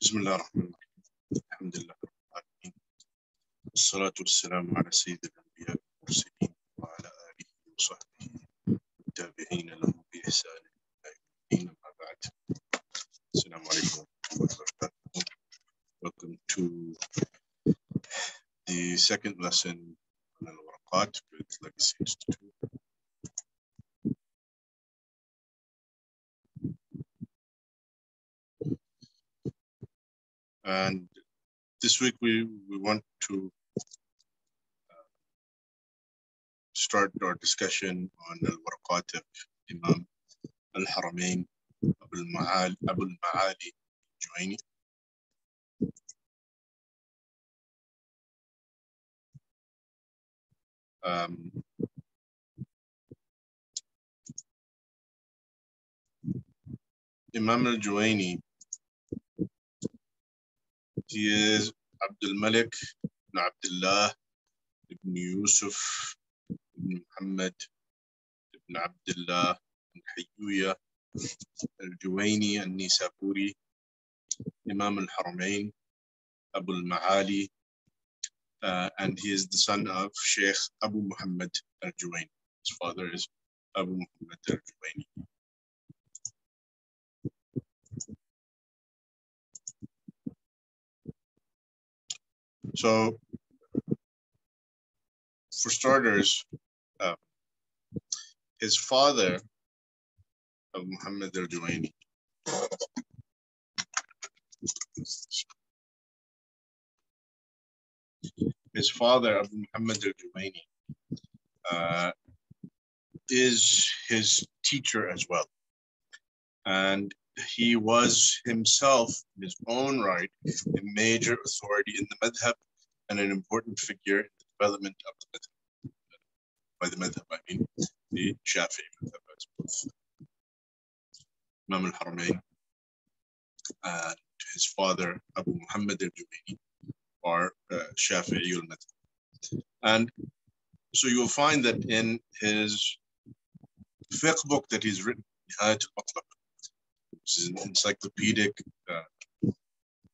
بسم الله الرحمن الرحيم. الحمد لله رب العالمين، والصلاة والسلام على سيد الأنبياء والمرسلين وعلى آله وصحبه والتابعين لهم بإحسان إلى يوم الدين. أما بعد. السلام عليكم ورحمة الله وبركاته. Welcome to the second lesson on al-Waraqat with Legacy Institute. And this week we want to start our discussion on al-Waraqat of Imam al-Haramayn, al-Maali al-Juwayni. Imam al-Juwayni, he is Abdul Malik ibn Abdullah ibn Yusuf ibn Muhammad ibn Abdullah ibn Hayyuya al-Juwayni al-Nisapuri, Imam al-Haramayn, Abu al-Maali, and he is the son of Sheikh Abu Muhammad al-Juwayni. His father is Abu Muhammad al-Juwayni. So, for starters, his father, Abu Muhammad al-Juwayni, his father, Abu Muhammad al-Juwayni, is his teacher as well. And he was himself, in his own right, a major authority in the madhab and an important figure in the development of the madhab. By the madhab, I mean the Shafi'i madhab, I suppose. Imam al-Haramayn and his father, Abu Muhammad al-Juwayni, are Shafi'i al-madhab. And so you will find that in his fiqh book that he's written, Nihayat al-Matlab, which is an encyclopedic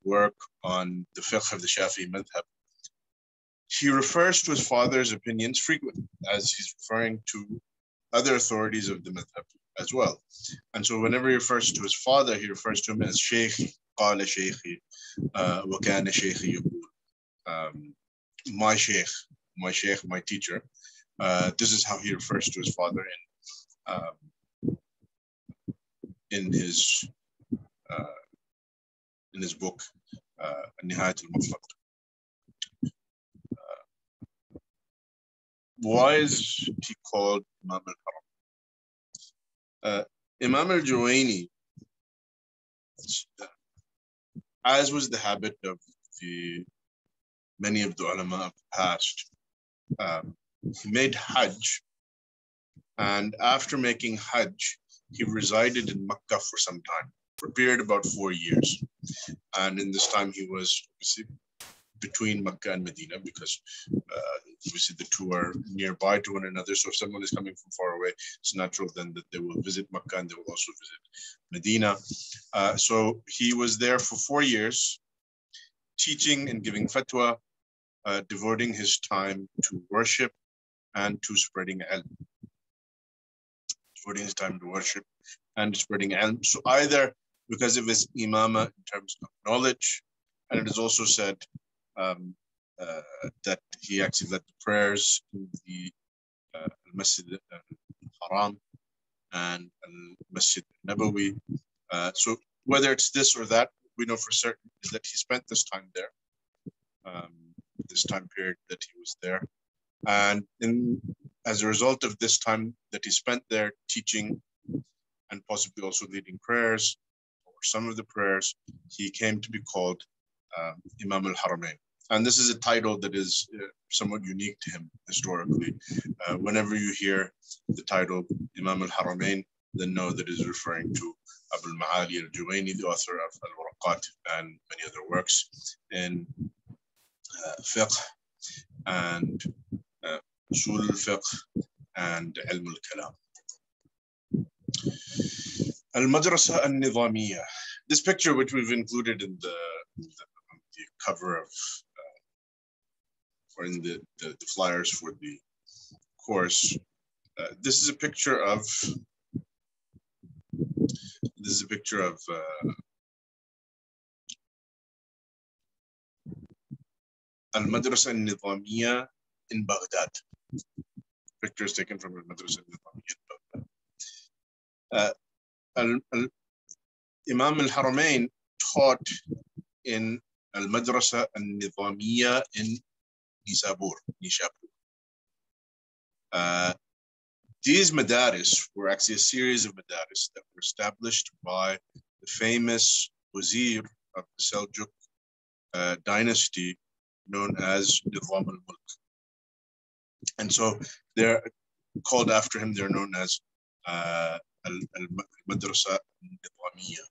work on the fiqh of the Shafi'i madhab, he refers to his father's opinions frequently, as he's referring to other authorities of the madhab as well. And so whenever he refers to his father, he refers to him as Shaykh, Qala Shaykhi, wa kana Shaykhi yaqul. My Shaykh, my teacher. This is how he refers to his father in his book, Nihayat al-Matlab. Why is he called Imam al-Haram? Imam al-Juwayni, as was the habit of many of the ulama of the past, he made Hajj, and after making Hajj, he resided in Makkah for some time, for a period of about 4 years. And in this time, he was obviously between Makkah and Medina, because obviously the two are nearby to one another. So if someone is coming from far away, it's natural then that they will visit Makkah and they will also visit Medina. So he was there for 4 years, teaching and giving fatwa, devoting his time to worship and to spreading ilm. Devoting his time to worship and spreading ilm. So either because of his imama in terms of knowledge, and it is also said that he actually led the prayers in the Masjid al-Haram and al-Masjid al-Nabawi. So whether it's this or that, we know for certain is that he spent this time there, this time period that he was there. And as a result of this time that he spent there teaching and possibly also leading prayers, or some of the prayers, he came to be called Imam al-Haramayn. And this is a title that is somewhat unique to him historically. Whenever you hear the title Imam al-Haramayn, then know that it is referring to Abu al-Maali al-Juwayni, the author of al-Waraqat and many other works in fiqh and usul al-fiqh and ilm al-kalam. Al-Madrasa al-Nizamiyya. This picture, which we've included in the cover of, or in the flyers for the course, this is a picture of al-Madrasa al-Nizamiya in Baghdad. Pictures taken from al-Madrasa al-Nizamiya in Baghdad. Imam al-Haramayn taught in al-Madrasa al-Nizamiya in Nishabur. These madaris were actually a series of madaris that were established by the famous wazir of the Seljuk dynasty known as Nizam al-Mulk. And so they're called after him, they're known as al-Madrasa al-Nizamiya.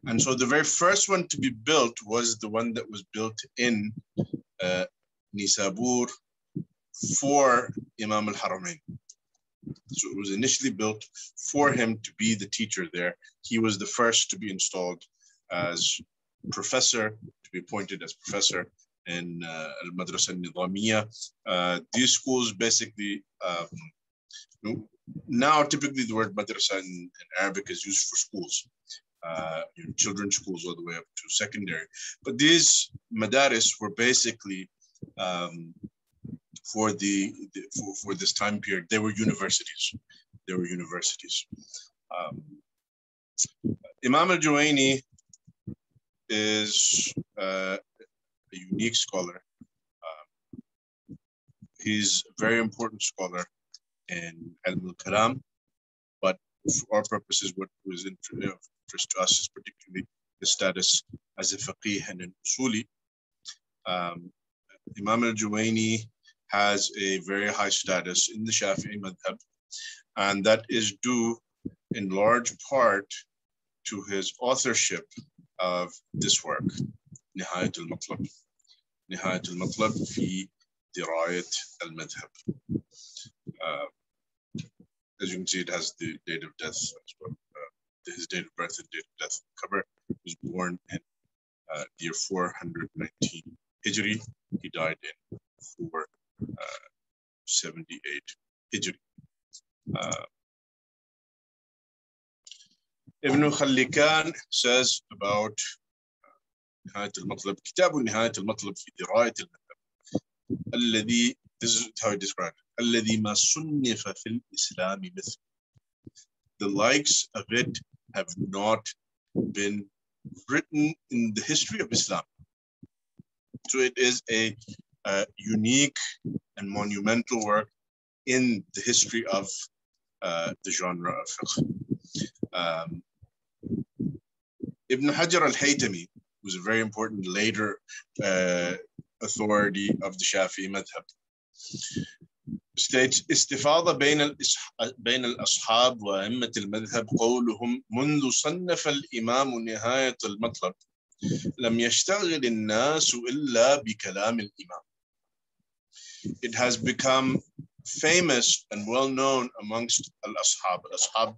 And so the very first one to be built was the one that was built in Nishabur for Imam al-Haramayn. So it was initially built for him to be the teacher there. He was the first to be installed as professor, to be appointed as professor in al-Madrasa al-Nizamiya. These schools basically, now typically the word madrasa in Arabic is used for schools, children's schools all the way up to secondary. But these madaris were basically for this time period, they were universities. Imam al-Juwayni is a unique scholar. He's a very important scholar in al-Kalam, but for our purposes, what was interest to us is particularly his status as a faqih and an usuli. Imam al-Juwayni has a very high status in the Shafi'i madhab, and that is due in large part to his authorship of this work, Nihayat al-Matlab. Nihayat al-Matlab fi dirayat al-madhab. As you can see, it has the date of death as well. His date of birth and date of death cover. He was born in the year 419 Hijri. He died in 478 Hijri. Ibn Khallikan says about نهاية المطلب كتاب نهاية المطلب في دراية المذهب الذي, this is how he described it, الذي ما صنف في الإسلام مثل. The likes of it have not been written in the history of Islam. So it is a unique and monumental work in the history of the genre of fiqh. Ibn Hajar al-Haytami was a very important later authority of the Shafi'i madhab. States استفاض بين الأصحاب وأئمة المذهب قولهم منذ صنف الإمام نهاية المطلب لم يشتغل الناس إلا بكلام الإمام. It has become famous and well known amongst al-ashab. Al-ashab,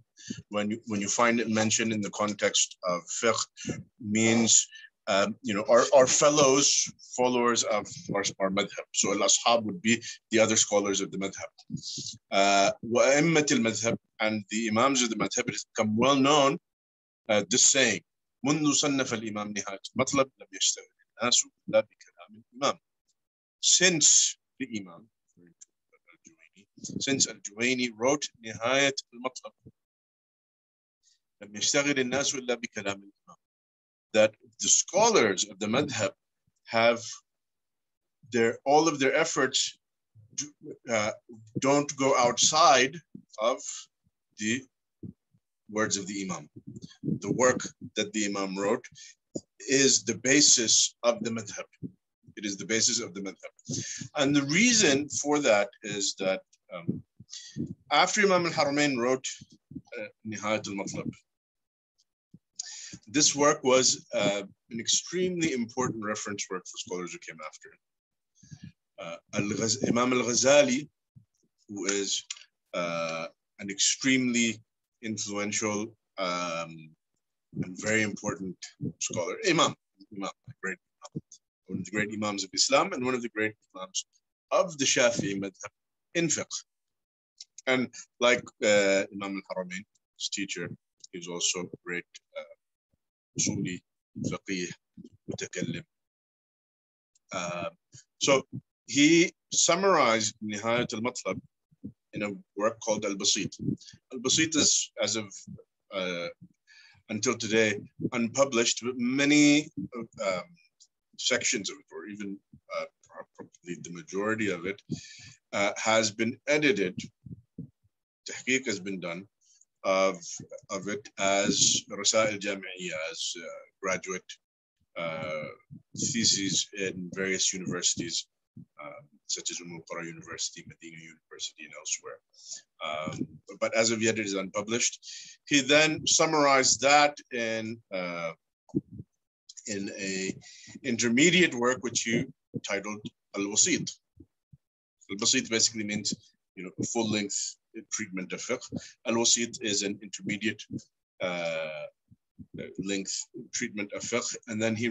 when you find it mentioned in the context of fiqh, means our fellows, followers of our madhab. So al-ashab would be the other scholars of the madhab. وَأَئِمَّةِ الْمَذْهَبِ, and the imams of the madhab, it has become well known, this saying, منذ صنف الإمام نهاية المطلب لم يشتغل الناس إلا بكلام الإمام. Since the imam, since al-Juwayni wrote نهاية المطلب لم يشتغل الناس إلا بكلام الإمام, that the scholars of the madhab have all of their efforts don't go outside of the words of the imam. The work that the imam wrote is the basis of the madhab. It is the basis of the madhab. And the reason for that is that after Imam al-Haramayn wrote Nihayat al-Matlab, this work was an extremely important reference work for scholars who came after him. Imam al-Ghazali, who is an extremely influential and very important scholar, Imam, a great Imam, one of the great Imams of Islam and one of the great Imams of the Shafi'i madhab in fiqh. And like Imam al-Haramayn, his teacher, he's also a great usuli, faqih, mutakallim. So he summarized Nihayat al-Matlab in a work called al-Basit. Al-Basit is, as of until today, unpublished, but many sections of it, or even probably the majority of it, has been edited. Tahqiq has been done of it as Rasail Jami'iyya, as graduate theses in various universities, such as Qura University, Medina University, and elsewhere. But as of yet, it is unpublished. He then summarized that in a intermediate work, which he titled Al-Wasit. Al-Wasit basically means, a full-length treatment of fiqh. Al-Wasit is an intermediate length treatment of fiqh. And then he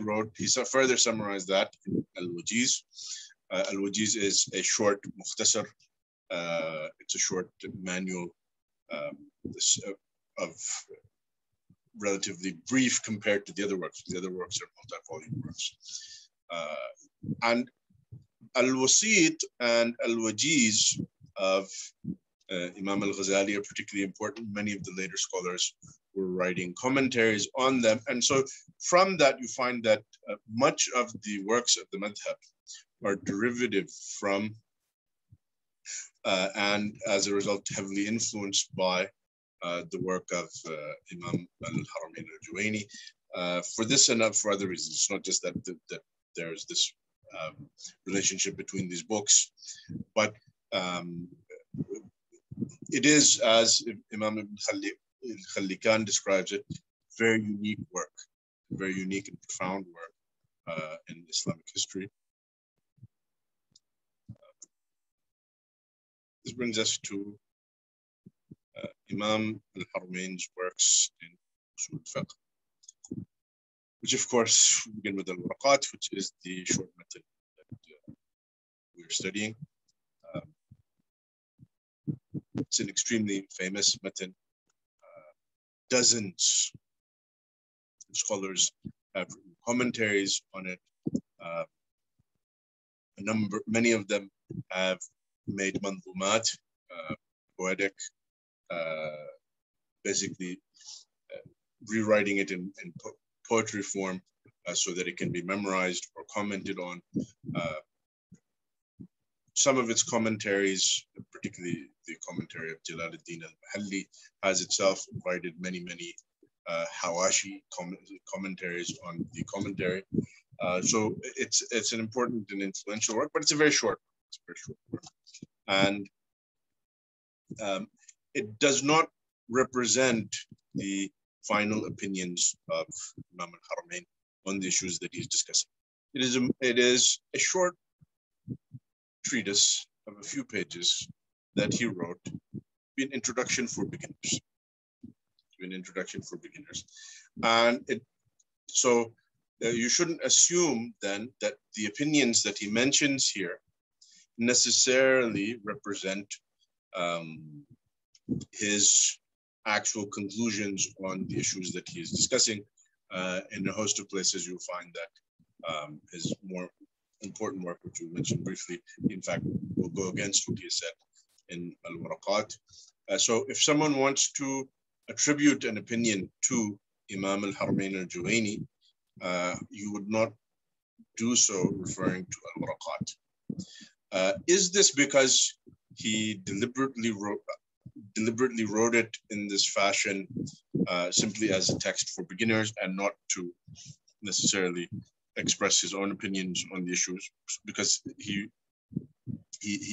further summarized that in Al-Wajiz. Al-Wajiz is a short mukhtasar. It's a short manual of relatively brief compared to the other works. The other works are multi-volume works. And Al-Wasit and Al-Wajiz of Imam al-Ghazali are particularly important. Many of the later scholars were writing commentaries on them. And so from that, you find that much of the works of the madhab are derivative from and as a result heavily influenced by the work of Imam al-Haramayn al-Juwayni. For this and not for other reasons. It's not just that there's this relationship between these books, but it is, as Imam ibn Khallikan describes it, very unique work, very unique and profound work in Islamic history. This brings us to Imam al-Haramayn's works in Usul Fiqh, which of course we begin with al-Waraqat, which is the short method that we're studying. It's an extremely famous method. Dozens of scholars have written commentaries on it. Many of them have made mandumat, poetic, basically rewriting it in poetry form so that it can be memorized or commented on. Some of its commentaries, particularly the commentary of Jalaluddin al-Mahalli, has itself provided many hawashi commentaries on the commentary. So it's an important and influential work, but it's a very short work. And it does not represent the final opinions of Imam al-Haramayn on the issues that he's discussing. It is a short treatise of a few pages that he wrote, an introduction for beginners. And so you shouldn't assume then that the opinions that he mentions here necessarily represent his actual conclusions on the issues that he is discussing. In a host of places, you'll find that his more important work, which we mentioned briefly, in fact, will go against what he has said in al-Waraqat. So if someone wants to attribute an opinion to Imam al-Haramayn al-Juwayni, you would not do so referring to al-Waraqat. Is this because he deliberately wrote it in this fashion simply as a text for beginners and not to necessarily express his own opinions on the issues? Because he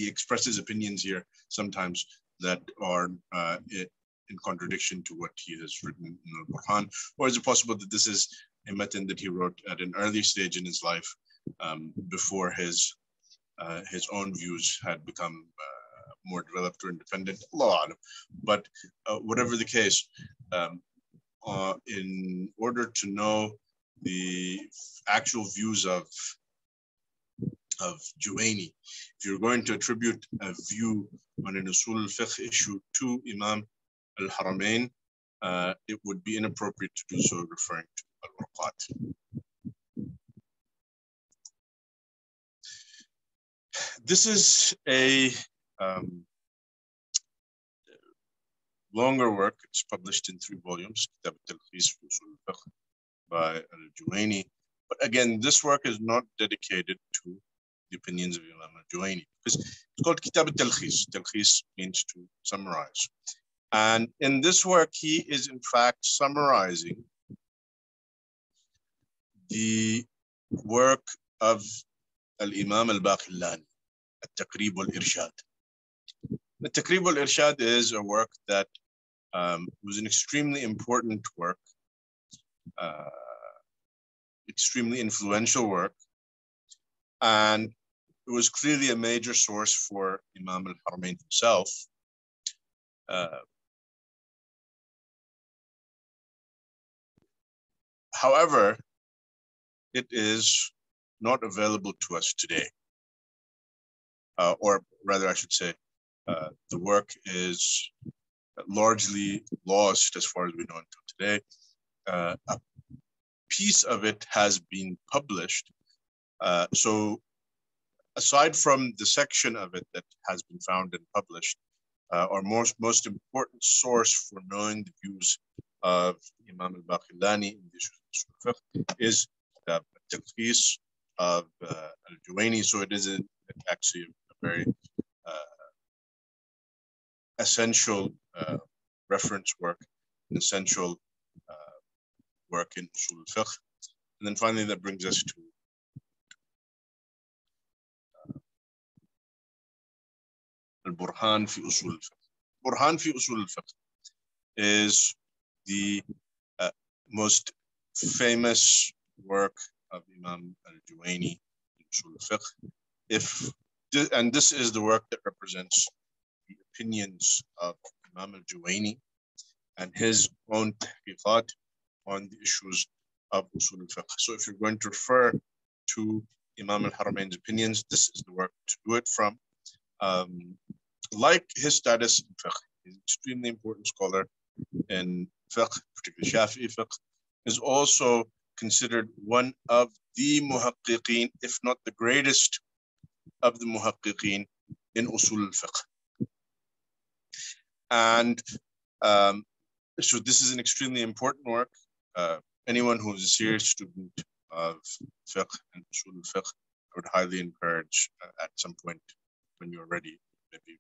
expresses opinions here sometimes that are in contradiction to what he has written in al-Burhan? Or is it possible that this is a method that he wrote at an early stage in his life before his own views had become more developed or independent? Allah Alam. But whatever the case, in order to know the actual views of Juwayni. If you're going to attribute a view on an usul al-fiqh issue to Imam al-Haramayn, it would be inappropriate to do so referring to al-Waraqat. This is a longer work. It's published in 3 volumes, Kitab al-Talkhis fi Usul al-Fiqh by al-Juwayni. But again, this work is not dedicated to the opinions of Imam al-Juwayni, because it's called Kitab al-Talkhis. Talkhis means to summarize. And in this work, he is in fact summarizing the work of al-Imam al-Baqillani, al-Taqrib wal-Irshad. The Taqrib wal-Irshad is a work that was an extremely important work, extremely influential work, and it was clearly a major source for Imam al-Haramayn himself. However, it is not available to us today, or rather I should say, the work is largely lost as far as we know until today. A piece of it has been published. So aside from the section of it that has been found and published, our most important source for knowing the views of Imam al-Baqillani in the fiqh is the Talkhis of al-Juwayni. So it is actually a very essential reference work, an essential work in Usul al-Fiqh. And then finally, that brings us to al-Burhan fi Usul al-Fiqh. Burhan fi Usul al-Fiqh is the most famous work of Imam al-Juwayni in Usul al-Fiqh. And this is the work that represents the opinions of Imam al-Juwayni and his own tahqiqat on the issues of Usul al-Fiqh. So if you're going to refer to Imam al-Haramayn's opinions, this is the work to do it from. Like his status in fiqh, he's an extremely important scholar in fiqh, particularly Shafi'i fiqh, is also considered one of the muhaqqiqeen, if not the greatest of the muhaqqiqeen in Usul al-Fiqh. And so this is an extremely important work. Anyone who is a serious student of fiqh and Usul al-Fiqh, I would highly encourage at some point when you're ready, maybe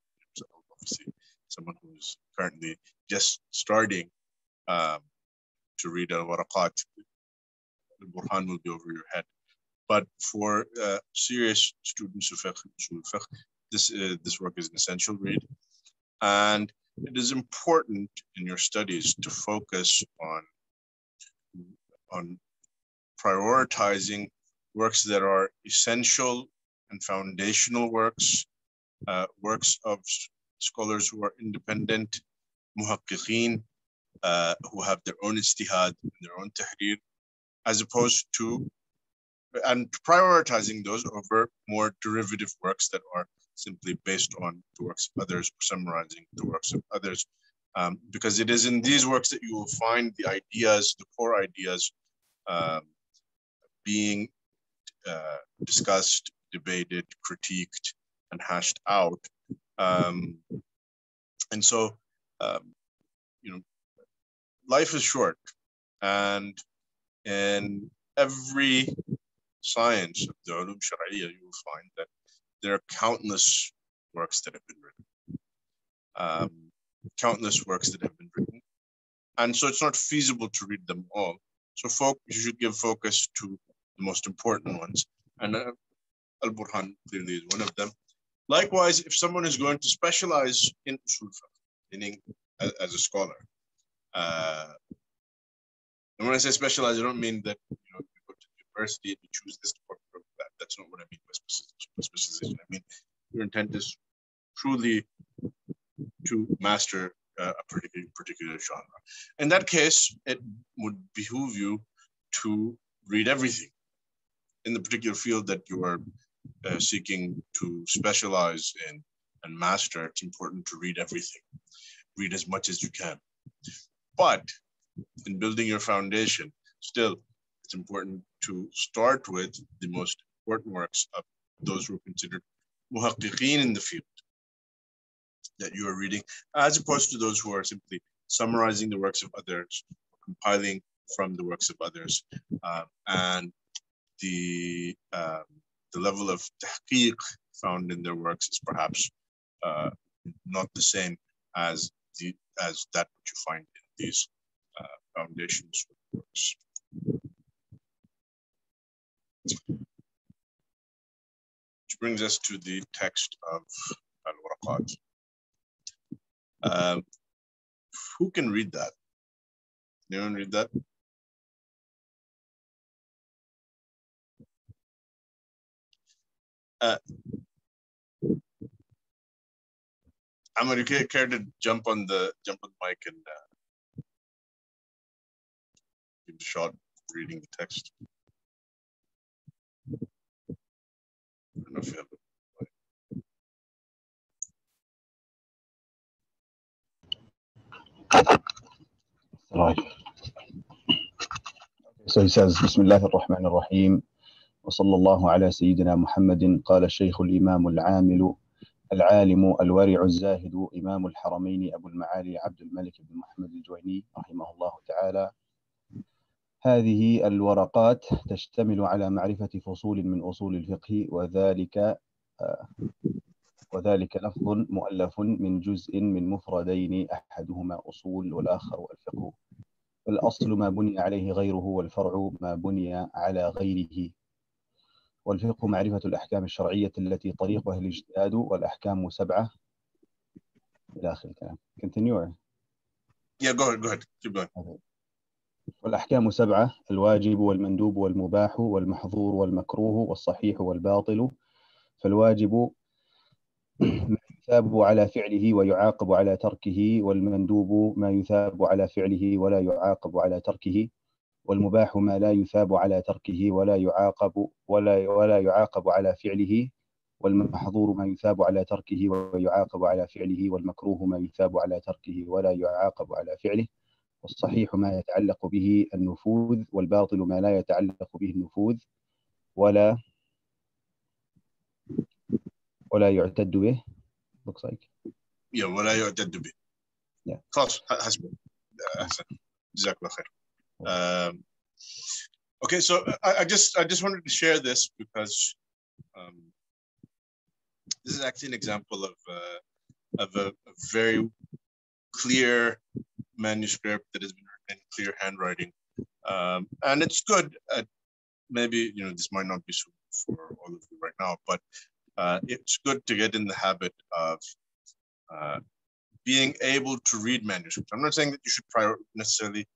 obviously someone who's currently just starting to read al-Waraqat, al-Burhan will be over your head. But for serious students of fiqh, Usul al-Fiqh, this work is an essential read. And it is important in your studies to focus on prioritizing works that are essential and foundational works, works of scholars who are independent, muhaqqiqeen, who have their own ijtihad and their own tahrir, as opposed to, and prioritizing those over more derivative works that are simply based on the works of others or summarizing the works of others. Because it is in these works that you will find the ideas, the core ideas, being discussed, debated, critiqued, and hashed out. And so, life is short, and in every science of the ulum shar'iyya, you will find that there are countless works that have been written. And so it's not feasible to read them all. So you should give focus to the most important ones. And al-Burhan clearly is one of them. Likewise, if someone is going to specialize in usul fiqh, meaning as a scholar, and when I say specialize, I don't mean that you go to the university and you choose this department or that. That's not what I mean by specialization. I mean your intent is truly to master a particular genre. In that case, it would behoove you to read everything. In the particular field that you are seeking to specialize in and master, it's important to read everything. Read as much as you can. But in building your foundation, still, it's important to start with the most important works of those who are considered muhaqqiqeen in the field that you are reading, as opposed to those who are simply summarizing the works of others, compiling from the works of others, and the level of tahqiq found in their works is perhaps not the same as that which you find in these foundations works. Which brings us to the text of al-Waraqat. Who can read that? Anyone read that? Amar, you care to jump on the mic and give a shot reading the text? I don't know if you have it. Right. So he says, Bismillah ar-Rahman ar-Rahim, وصلى الله على سيدنا محمد. قال الشيخ الإمام العامل العالم الورع الزاهد إمام الحرمين أبو المعالي عبد الملك بن محمد الجويني رحمه الله تعالى: هذه الورقات تشتمل على معرفة فصول من أصول الفقه، وذلك لفظ مؤلف من جزء من مفردين، أحدهما أصول والآخر الفقه. فالأصل ما بني عليه غيره، والفرع ما بني على غيره. والفقه معرفة الأحكام الشرعية التي طريقها الاجتهاد، والأحكام 7 إلى آخر الكلام. Continue. Yeah, go ahead. Keep going. Okay. والأحكام 7: الواجب والمندوب والمباح والمحظور والمكروه والصحيح والباطل. فالواجب ما يثاب على فعله ويعاقب على تركه، والمندوب ما يثاب على فعله ولا يعاقب على تركه، والمباح ما لا يثاب على تركه ولا يعاقب على فعله، والمحظور ما يثاب على تركه ويعاقب على فعله، والمكروه ما يثاب على تركه ولا يعاقب على فعله، والصحيح ما يتعلق به النفوذ، والباطل ما لا يتعلق به النفوذ ولا يعتد به. Looks like. Yeah, ولا يعتد به. Yeah. خلاص حسب. أحسن. جزاك الله خير. Okay, so I just wanted to share this because this is actually an example of a very clear manuscript that has been written in clear handwriting, and it's good. Maybe this might not be suitable for all of you right now, but it's good to get in the habit of being able to read manuscripts. I'm not saying that you should necessarily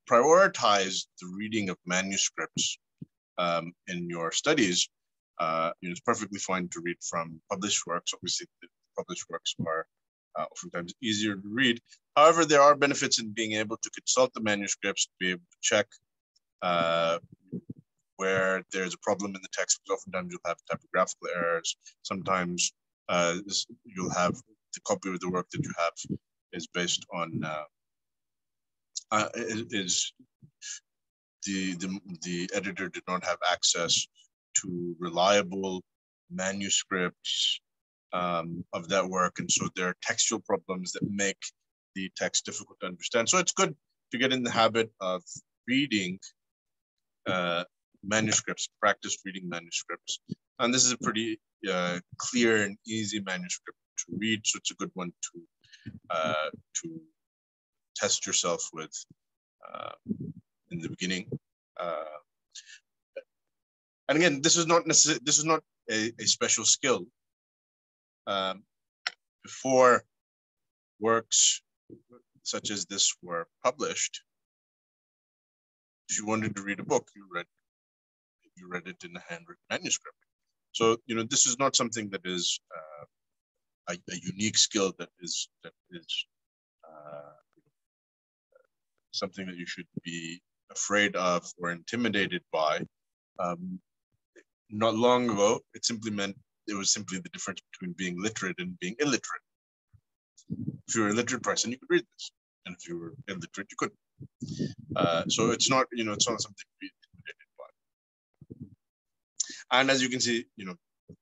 prioritize the reading of manuscripts in your studies. It's perfectly fine to read from published works. Obviously, the published works are oftentimes easier to read. However, there are benefits in being able to consult the manuscripts, to be able to check where there's a problem in the text, because oftentimes you'll have typographical errors. Sometimes you'll have the copy of the work that you have is based on the editor did not have access to reliable manuscripts of that work, and so there are textual problems that make the text difficult to understand. So it's good to get in the habit of reading manuscripts, practice reading manuscripts, and this is a pretty clear and easy manuscript to read, so it's a good one to test yourself with in the beginning. And again, this is not a special skill. Before works such as this were published, if you wanted to read a book, you read it in a handwritten manuscript. So this is not something that is a unique skill that is something that you should be afraid of or intimidated by. Not long ago, it was simply the difference between being literate and being illiterate. If you're a literate person, you could read this, and if you were illiterate, you couldn't. So it's not, it's not something to be intimidated by. And as you can see,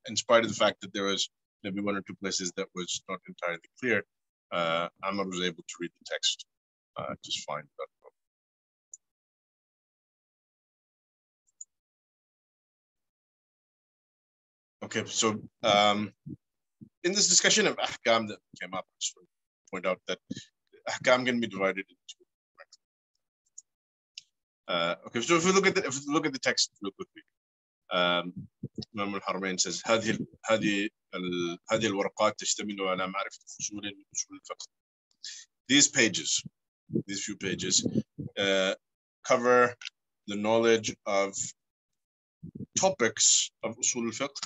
in spite of the fact that there was maybe one or two places that was not entirely clear, Amr was able to read the text just fine. Okay, so in this discussion of Ahkam that came up, I just want to point out that Ahkam can be divided into. Okay, so if we look at the text real quickly, Imam al-Haramayn says هذه الورقات تشتمل على معرفة فصول من أصول الفقه. These few pages, cover the knowledge of topics of أصول الفقه.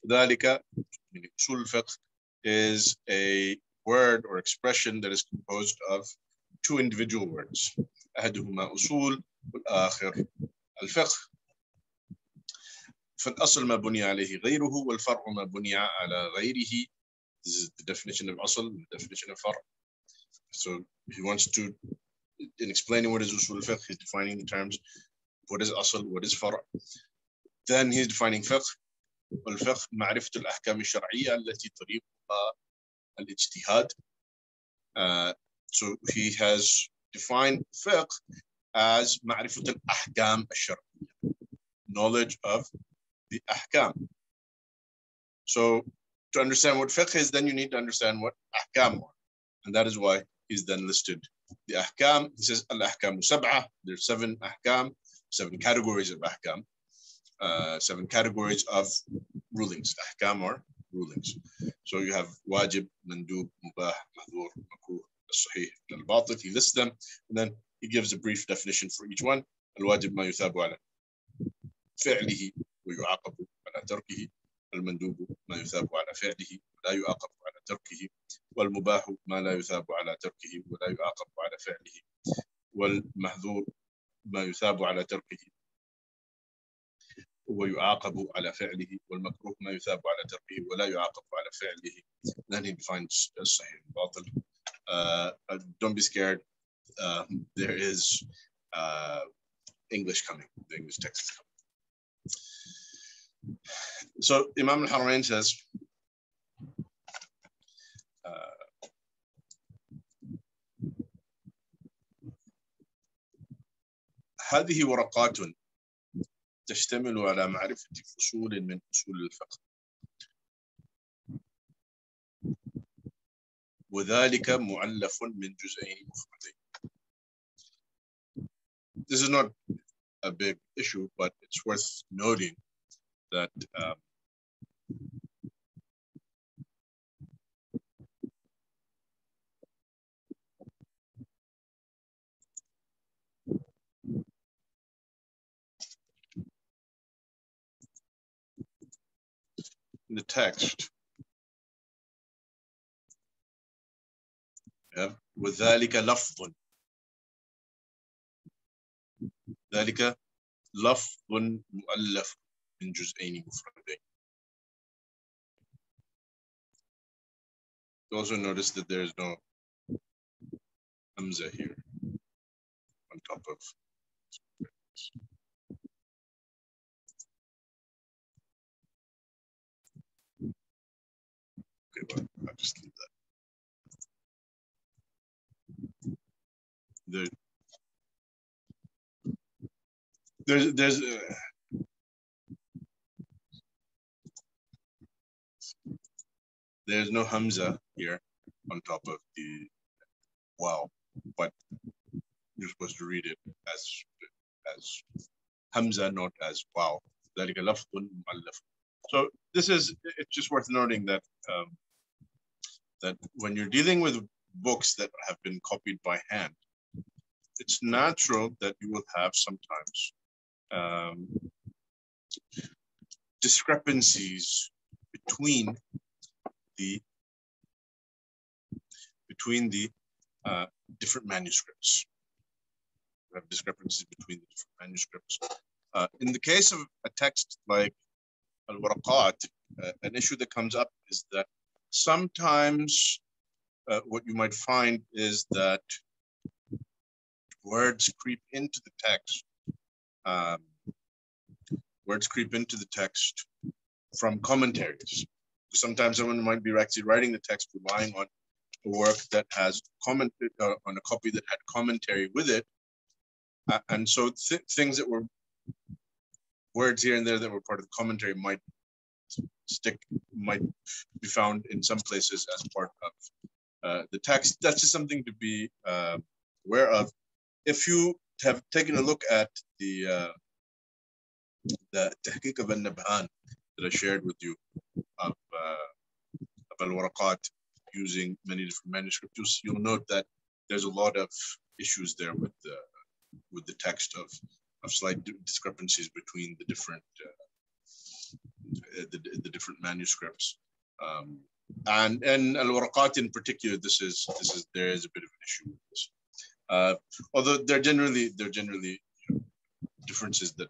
ذلك, أصول الفقه is a word or expression that is composed of two individual words. أحدهما أصول والآخر الفقه. فالأصل ما بني عليه غيره والفرع ما بني على غيره. This is the definition of أصل, the definition of فرع. So he wants to, in explaining what is usul al-fiqh, he's defining the terms. What is asl? What is far'? Then he's defining fiqh. والفقه معرفة الأحكام الشرعية التي طريقها الاجتهاد. So he has defined fiqh as معرفة الأحكام الشرعية, knowledge of the ahkam. So to understand what fiqh is, then you need to understand what ahkam are. And that is why he's then listed the ahkam. He says al-ahkamu sab'ah. There's 7 ahkam, 7 categories of ahkam, 7 categories of rulings. Ahkam are rulings. So you have wajib, mandub, mubah, mahdhur, makruh, al-sahih, al-batil. He lists them, and then he gives a brief definition for each one. Al-wajib ma yuthabu ala fi'lihi wa yu'aqabu ala tarkihi. المندوب ما يثاب على فعله ولا يعاقب على تركه والمباح ما لا يثاب على تركه ولا يعاقب على فعله والمحظور ما يثاب على تركه ويعاقب على فعله والمكروه ما يثاب على تركه ولا يعاقب على فعله. Then he defines الصحيح الباطل. Don't be scared. There is English coming. The English text is coming. So Imam al-Haramayn says, هذه ورقات تشتمل على معرفة فصول من أصول الفقه وذلك مؤلف من جزئين مفردين. This is not a big issue, but it's worth noting that in the text, وذلك لفظ. ذلك لفظ مؤلف من جزئين مفردين. You also notice that there is no hamza here on top of. Okay, well, I'll just leave that. There's no hamza here on top of the wow, but you're supposed to read it as hamza, not as wow. ذلك لفظ مؤلف. So it's just worth noting that that when you're dealing with books that have been copied by hand, it's natural that you will have sometimes discrepancies between the different manuscripts. We have discrepancies between the different manuscripts. In the case of a text like al-Waraqat, an issue that comes up is that sometimes what you might find is that words creep into the text. Words creep into the text from commentaries. Sometimes someone might be actually writing the text relying on a work that has commented on a copy that had commentary with it. And so things that were words here and there that were part of the commentary might be found in some places as part of the text. That's just something to be aware of. If you have taken a look at the Tahqiq of al-Nabhan that I shared with you of al-Waraqat using many different manuscripts, you'll note that there's a lot of issues there with the text of slight discrepancies between the different different manuscripts, and al-Waraqat in particular. There is a bit of an issue with this, although they're generally differences that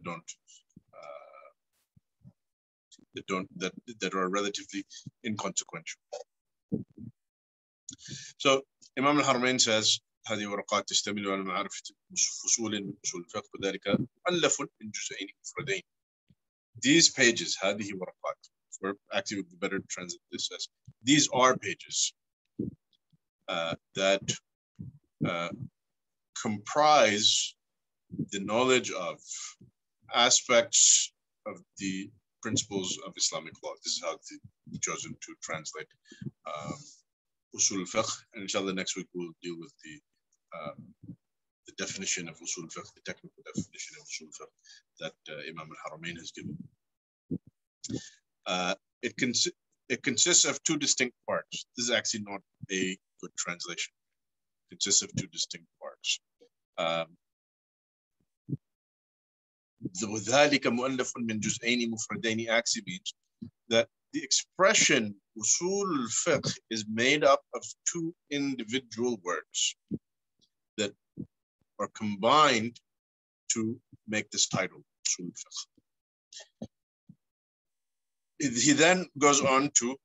are relatively inconsequential. So Imam al-Haramayn says هذه ورقات تشتمل على معرفة فصول من أصول الفقه وذلك مؤلف من جزئين مفردين. These pages, هذه ورقات, or actually would be better to translate this as these are pages that comprise the knowledge of aspects of the principles of Islamic law. This is how I've chosen to translate Usul al-Fiqh, and inshallah next week we'll deal with the definition of Usul al-Fiqh, the technical definition of Usul al-Fiqh that Imam al-Haramayn has given. It consists of two distinct parts. This is actually not a good translation. It consists of two distinct parts. وذلك مؤلف من جزئين مفردين actually means that the expression usul al-fiqh is made up of two individual words that are combined to make this title, usul al-fiqh. He then goes on to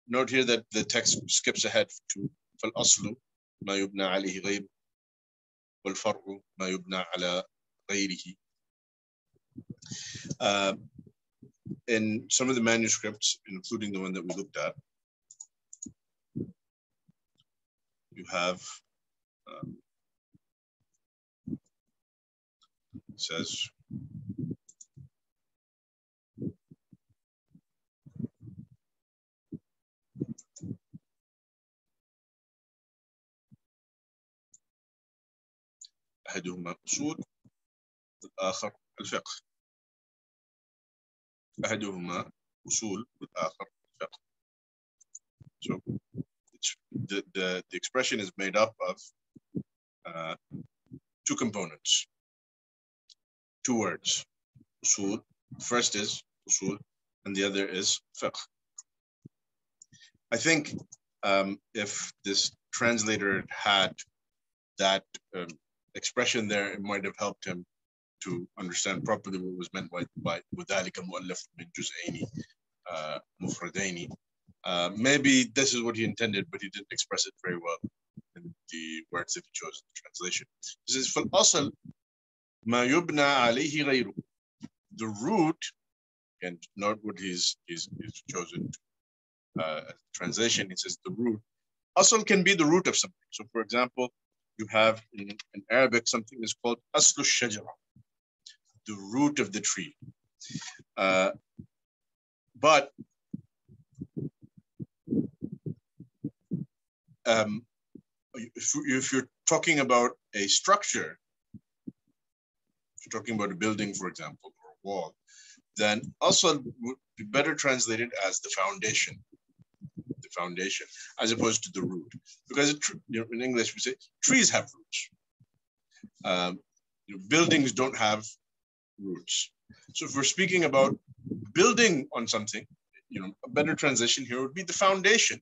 note here that the text skips ahead to فَالْأَصْلُ مَا يُبْنَى عَلَيْهِ غَيْرُ وَالْفَرْعُ مَا يُبْنَى عَلَى غَيْرِهِ. In some of the manuscripts, including the one that we looked at, you have it says أحدهما أصول والآخر الفقه. أحدهما أصول والآخر الفقه. So the expression is made up of two components, two words. Usul, first is usul, and the other is fiqh. I think if this translator had that expression there, it might have helped him to understand properly what was meant by وَذَلِكَ مُؤَلَّفٌ مِنْ جُزْئَيْنِ مُفْرَدَيْنِ. Maybe this is what he intended, but he didn't express it very well in the words that he chose in the translation. This is فَالْأَصْلُ مَا يُبْنَى عَلَيْهِ غَيْرُ. The root, and note what he's chosen translation. He says the root. Asl can be the root of something. So, for example, you have in Arabic something that's called aslu shajara, the root of the tree. But if you're talking about a structure, if you're talking about a building, for example, or a wall, then asl would be better translated as the foundation. Foundation, as opposed to the root, because in English we say trees have roots. Buildings don't have roots. So if we're speaking about building on something, a better translation here would be the foundation.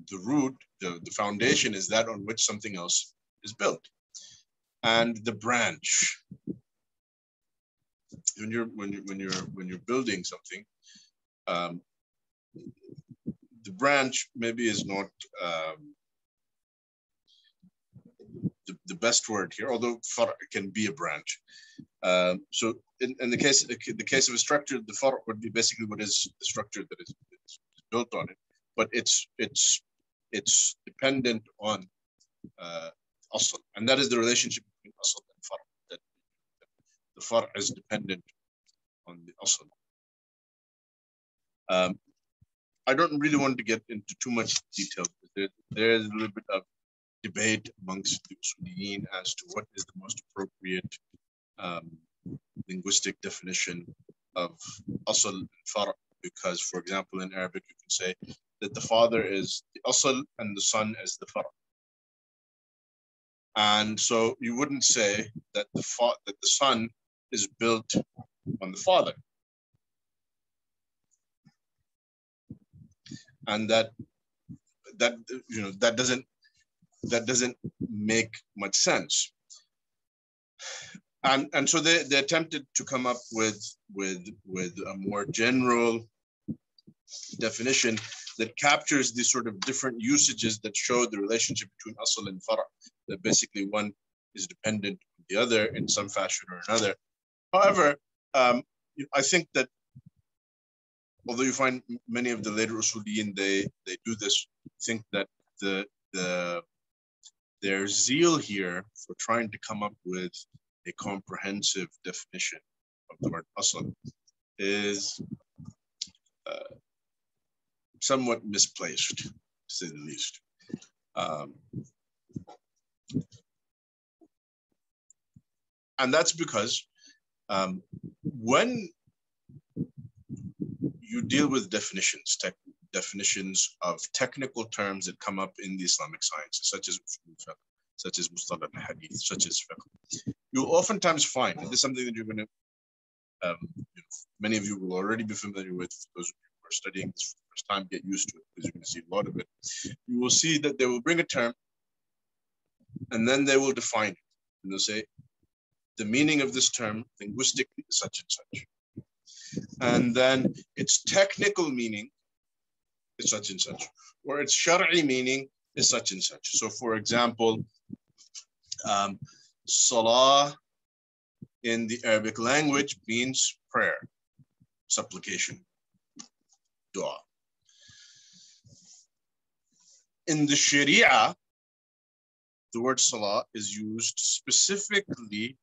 the root, the foundation is that on which something else is built. And the branch, when you're building something, the branch maybe is not the best word here, although far' can be a branch. So in the case of a structure, the far' would be basically what is the structure that is built on it, but it's dependent on asl, and that is the relationship between asl and far'. That the far' is dependent on the asl. I don't really want to get into too much detail. There's a little bit of debate amongst the Usuliyin as to what is the most appropriate linguistic definition of asl and far', because, for example, in Arabic, you can say that the father is the asl and the son is the far'. And so you wouldn't say that the son is built on the father, and that doesn't make much sense. And so they attempted to come up with a more general definition that captures these sort of different usages that show the relationship between asl and far', that basically one is dependent on the other in some fashion or another. However, I think that although you find many of the later Usuliyin, they do this, think that their zeal here for trying to come up with a comprehensive definition of the word asl is somewhat misplaced, to say the least. And that's because when you deal with definitions of technical terms that come up in the Islamic sciences, such as mustalah al-hadith, such as fiqh, you'll oftentimes find, and this is something that you're going to, many of you will already be familiar with, those who are studying this for the first time, get used to it, because you're going to see a lot of it. You will see that they will bring a term, and then they will define it. And they'll say, the meaning of this term linguistically is such and such. And then its technical meaning is such and such, or its shar'i meaning is such and such. So for example, salah in the Arabic language means prayer, supplication, dua. In the Sharia, the word salah is used specifically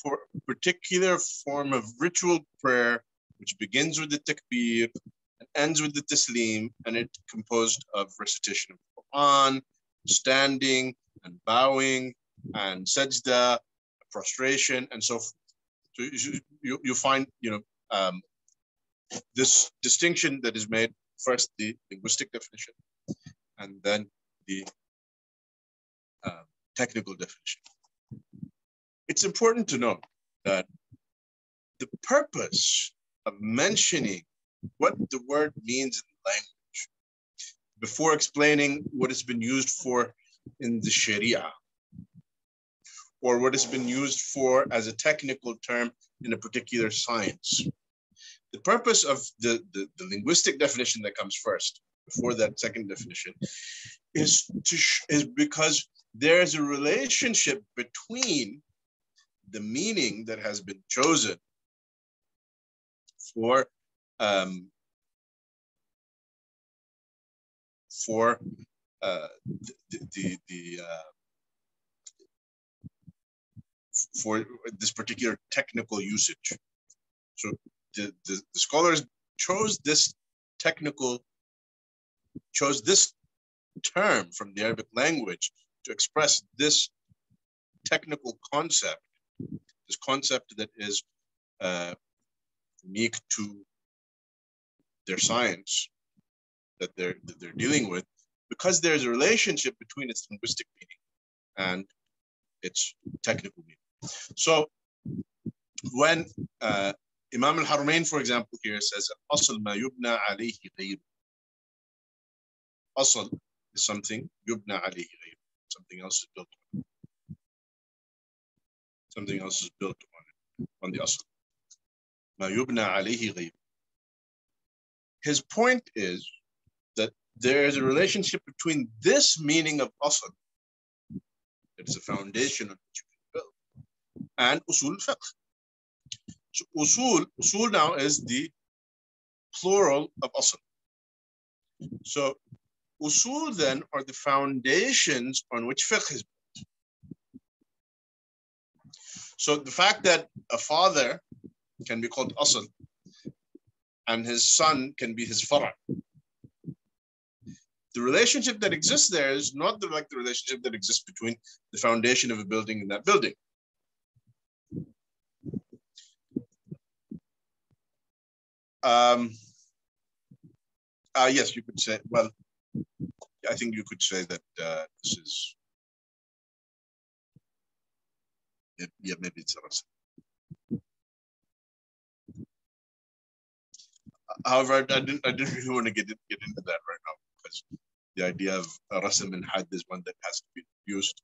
for a particular form of ritual prayer, which begins with the takbir and ends with the taslim, and it's composed of recitation of the Quran, standing and bowing and sajda, prostration, and so forth. So you find, this distinction that is made, first the linguistic definition, and then the technical definition. It's important to note that the purpose of mentioning what the word means in the language before explaining what it's been used for in the Sharia, or what it's been used for as a technical term in a particular science. The purpose of the linguistic definition that comes first, before that second definition, is because there's a relationship between the meaning that has been chosen for this particular technical usage. So the scholars chose this term from the Arabic language to express this technical concept, this concept that is unique to their science that they're dealing with, because there's a relationship between its linguistic meaning and its technical meaning. So when Imam al-Haramayn, for example, here says, "Asl ma yubna alayhi ghayru." Asl is something yubna alayhi ghayr. Something else is built on it. Something else is built on the asl. Ma yubna alayhi ghayr. His point is that there is a relationship between this meaning of asl, that is a foundation on which we build, and usul fiqh. So usul now is the plural of asl. So usul then are the foundations on which fiqh is built. So the fact that a father can be called asl and his son can be his fara'. The relationship that exists there is not like the relationship that exists between the foundation of a building and that building. Yes, you could say, well, I think you could say that this is, yeah, maybe it's a rasm. However, I didn't really want to get into that right now, because the idea of a rasm and had is one that has to be used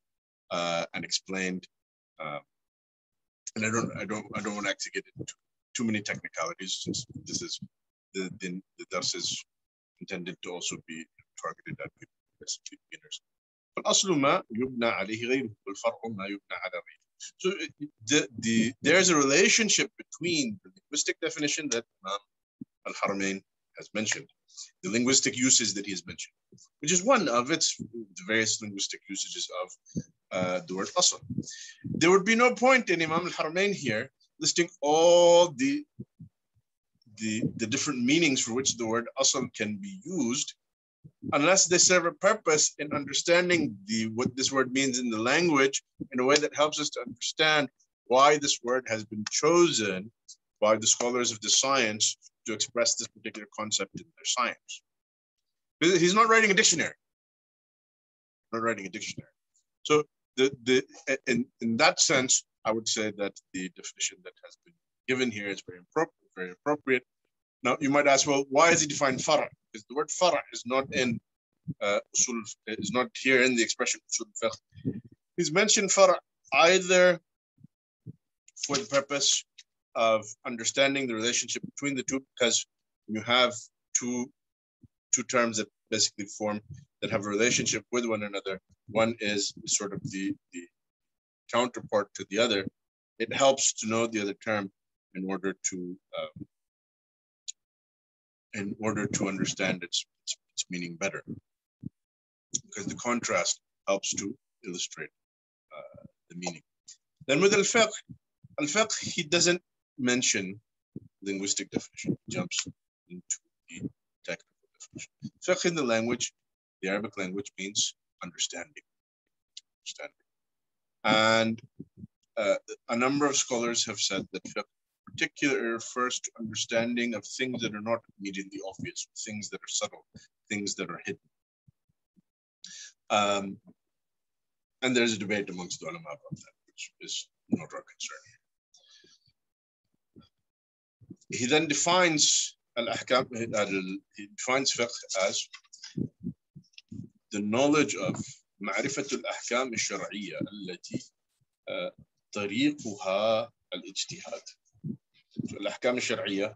and explained, and I don't want to actually get into too many technicalities, since this is the dars is intended to also be targeted at beginners. فالأصل ما يبنى عليه غيره والفرع ما يبنى على غيره. So there's a relationship between the linguistic definition that al-Haramayn has mentioned, the linguistic uses that he has mentioned, which is one of its the various linguistic usages of the word asl. There would be no point in Imam al-Haramayn here listing all the different meanings for which the word asl can be used, unless they serve a purpose in understanding what this word means in the language in a way that helps us to understand why this word has been chosen by the scholars of the science to express this particular concept in their science. He's not writing a dictionary. So in that sense, I would say that the definition that has been given here is very appropriate. Now you might ask, well, why is he defined fara'? Because the word fara' is not in usul, is not here in the expression usul fiqh. He's mentioned fara' either for the purpose of understanding the relationship between the two, because you have two terms that basically that have a relationship with one another. One is sort of the counterpart to the other. It helps to know the other term in order to understand its meaning better, because the contrast helps to illustrate the meaning. Then with al-fiqh, he doesn't mention linguistic definition. He jumps into the technical definition. Fiqh in the language, the Arabic language, means understanding. And a number of scholars have said that fiqh particularly refers to understanding of things that are not immediately obvious, things that are subtle, things that are hidden. And there's a debate amongst the ulama about that, which is not our concern here. He then defines al-Ahkam, he defines fiqh as the knowledge of معرفة الأحكام الشرعية التي طريقها الاجتهاد. So al-Ahkam al-Shar'iyya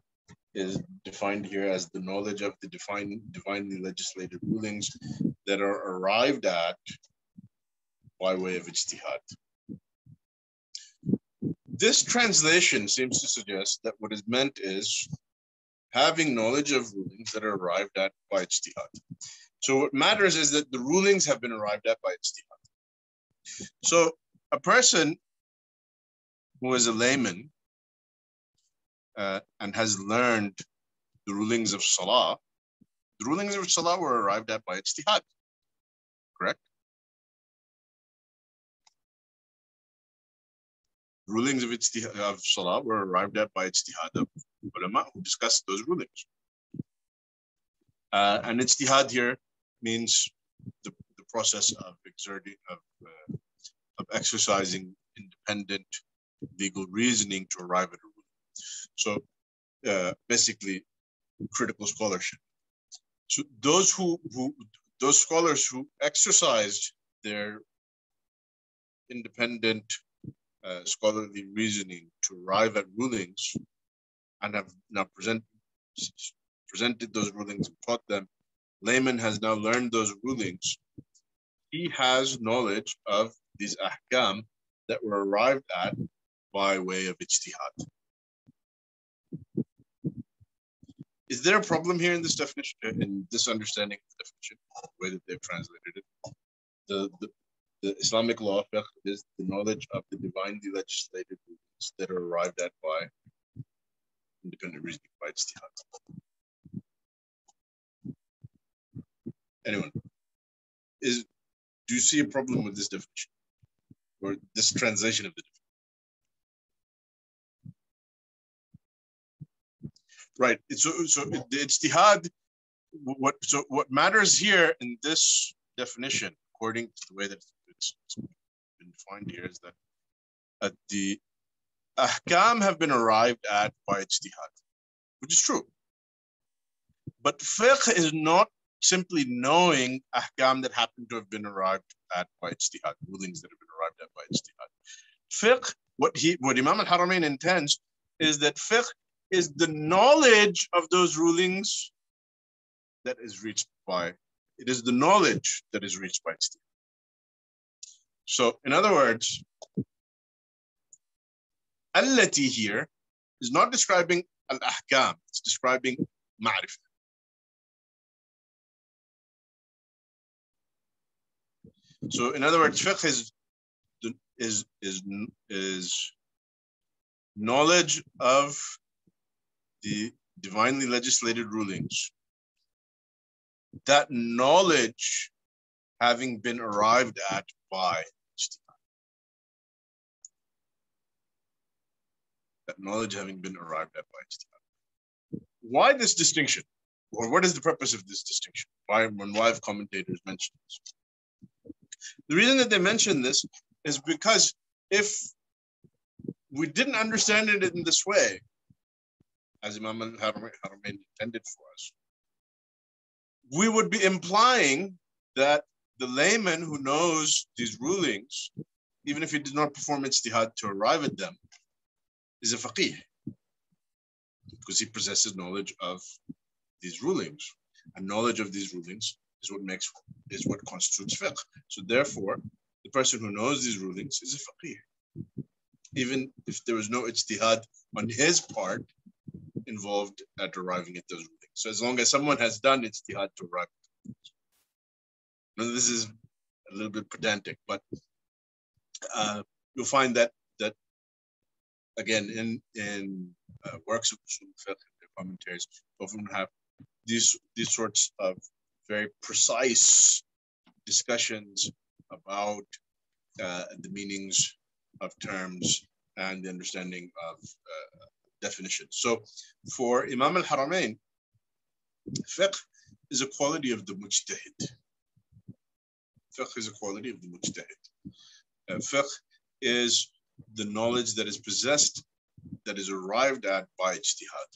is defined here as the knowledge of the divinely legislated rulings that are arrived at by way of ijtihad. This translation seems to suggest that what is meant is having knowledge of rulings that are arrived at by ijtihad. So what matters is that the rulings have been arrived at by ijtihad. So a person who is a layman and has learned the rulings of Salah, the rulings of Salah were arrived at by ijtihad, correct? Rulings of Salah were arrived at by ijtihad of ulama who discussed those rulings. And ijtihad here means the process of exercising independent legal reasoning to arrive at a ruling. So basically critical scholarship. So those who those scholars who exercised their independent scholarly reasoning to arrive at rulings and have now presented those rulings and taught them, layman has now learned those rulings. He has knowledge of these ahkam that were arrived at by way of ijtihad. Is there a problem here in this definition, in this understanding of the definition, the way that they've translated it? The Islamic law fiqh is the knowledge of the divinely legislated rulings that are arrived at by independent reasoning, by ijtihad. Anyone? Do you see a problem with this definition or this translation of the definition? Right. So the ijtihad, what matters here in this definition, according to the way that it's been defined here, is that the ahkam have been arrived at by ijtihad, which is true. But fiqh is not simply knowing ahkam that happen to have been arrived at by ijtihad, rulings that have been arrived at by ijtihad. Fiqh, what Imam al-Haramayn intends is that fiqh is the knowledge of those rulings that is reached by, it is the knowledge that is reached by ijtihad. So in other words, allati here is not describing al-ahkam, it's describing ma'rifah. So in other words, fiqh is knowledge of the divinely legislated rulings. That knowledge having been arrived at by ijtihad. That knowledge having been arrived at by ijtihad. Why this distinction? Or what is the purpose of this distinction? Why have commentators mentioned this? The reason that they mention this is because if we didn't understand it in this way, as Imam al-Haramayn intended for us, we would be implying that the layman who knows these rulings, even if he did not perform ijtihad to arrive at them, is a faqih, because he possesses knowledge of these rulings, and knowledge of these rulings is what constitutes fiqh. So therefore, the person who knows these rulings is a faqih, even if there was no ijtihad on his part involved at arriving at those rulings. So as long as someone has done ijtihad to arrive at them. Now this is a little bit pedantic, but you'll find that again in works of usul fiqh and their commentaries often have these sorts of very precise discussions about the meanings of terms and the understanding of definitions. So for Imam al-Haramayn, fiqh is a quality of the mujtahid. Fiqh is a quality of the mujtahid. Fiqh is the knowledge that is possessed, that is arrived at by ijtihad.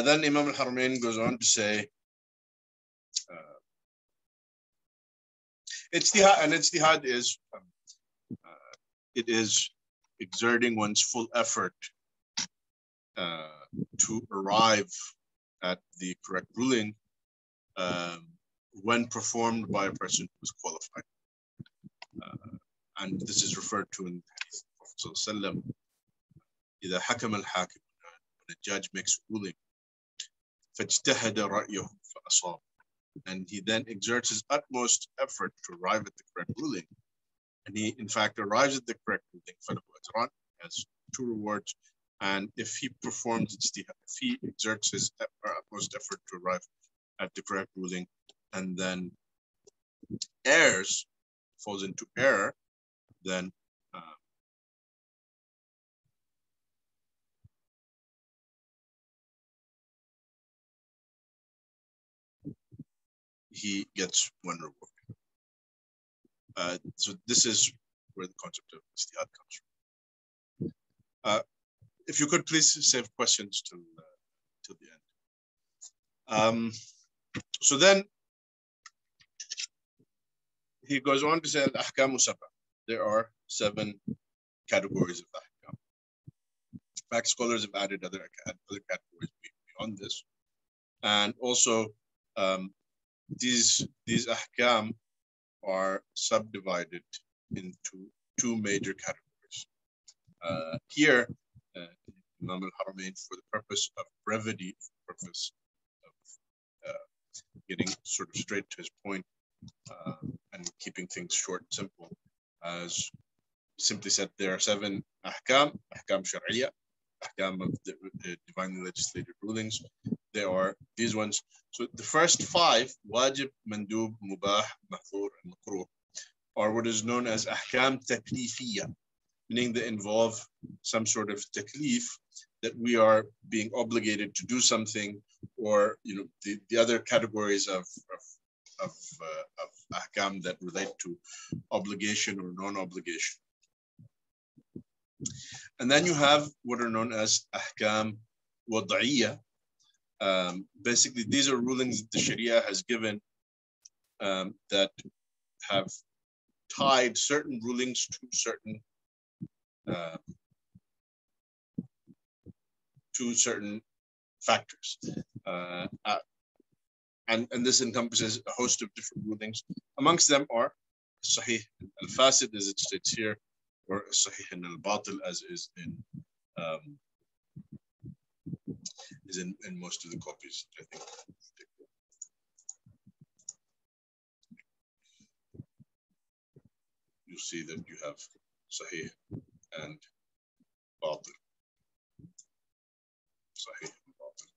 Then Imam al-Haramayn goes on to say, ijtihad is it is exerting one's full effort to arrive at the correct ruling when performed by a person who is qualified. And this is referred to in the Hadith of Prophet إذا حكم الحاكم, when a judge makes a ruling, فاجتهد رأيه فأصاب, and he then exerts his utmost effort to arrive at the correct ruling, and he in fact arrives at the correct ruling, فله أجران, has 2 rewards, and if he performs ijtihad, if he exerts his utmost effort to arrive at the correct ruling, and then errs, falls into error, then he gets 1 reward. So this is where the concept of ijtihad comes from. If you could please save questions till the end. So then he goes on to say, al-Ahkamu sab'a. There are 7 categories of ahkam. In fact, scholars have added other categories beyond this. And also, these ahkam are subdivided into 2 major categories. Here, Imam al-Haramayn, for the purpose of brevity, for the purpose of getting sort of straight to his point and keeping things short and simple, as simply said, there are 7 ahkam shar'iyya, ahkam of the divinely legislated rulings. There are these ones. So the first 5, wajib, mandub, mubah, mahzur, and makruh, are what is known as ahkam taklifiyya, meaning they involve some sort of taklif, that we are being obligated to do something, or the other categories of ahkam that relate to obligation or non-obligation. And then you have what are known as ahkam wad'iyya. Basically, these are rulings that the Sharia has given that have tied certain rulings to certain factors. And this encompasses a host of different rulings. Amongst them are sahih al-fasid, as it states here, or sahih al-batil, as is in most of the copies, I think. You'll see that you have sahih and batil. Sahih and batil.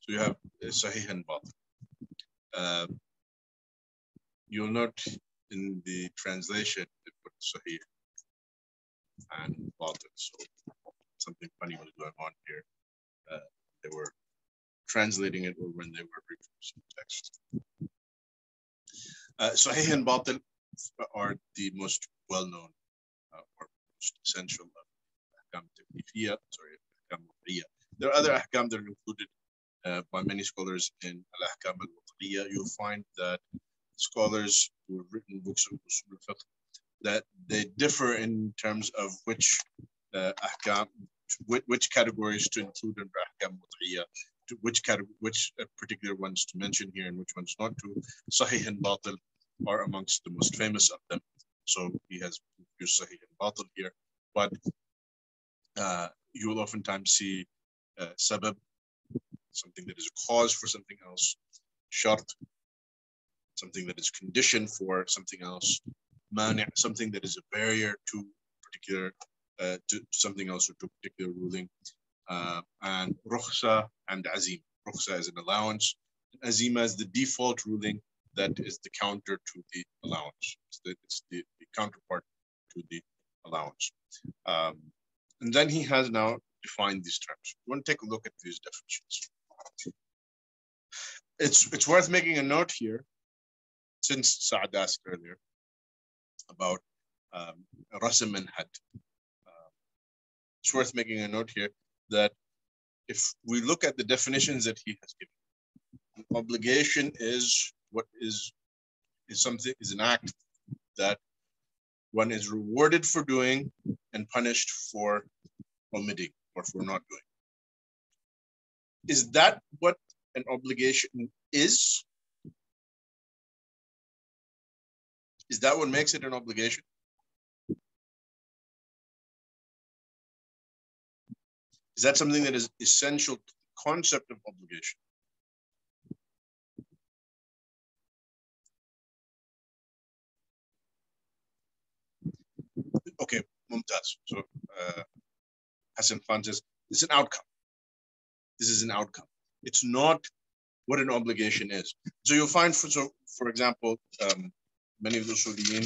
So you have sahih and batil. You'll note in the translation they put sahih and batil. So something funny was going on here. They were translating it, or when they were reproducing text. Sahih and batil are the most well-known or most essential of ahkam taklifiyya, ahkam wad'iyya. There are other ahkam that are included by many scholars in al-ahkam al-wad'iyya. You'll find that scholars who have written books of usul al-fiqh, that they differ in terms of which ahkam, which categories to include under ahkam wad'iyya, to which particular ones to mention here and which ones not to. Sahih and batil are amongst the most famous of them. So he has used sahih and batil here, but you will oftentimes see sabab, something that is a cause for something else, shart, something that is conditioned for something else, mani', something that is a barrier to particular to something else or to a particular ruling, and rukhsa and azim. Rukhsa is an allowance, and azima is the default ruling that is the counter to the allowance. It's the counterpart to the allowance. And then he has now defined these terms. We want to take a look at these definitions. It's worth making a note here, since Saad asked earlier about rasm and had. It's worth making a note here that if we look at the definitions that he has given, an obligation is what is an act that one is rewarded for doing and punished for omitting or for not doing. Is that what an obligation is? Is that what makes it an obligation? Is that something that is essential to the concept of obligation? Okay, Mumtaz. So Hassan Khan says, it's an outcome. This is an outcome. It's not what an obligation is. So you'll find, for example, many of the Usuliyin,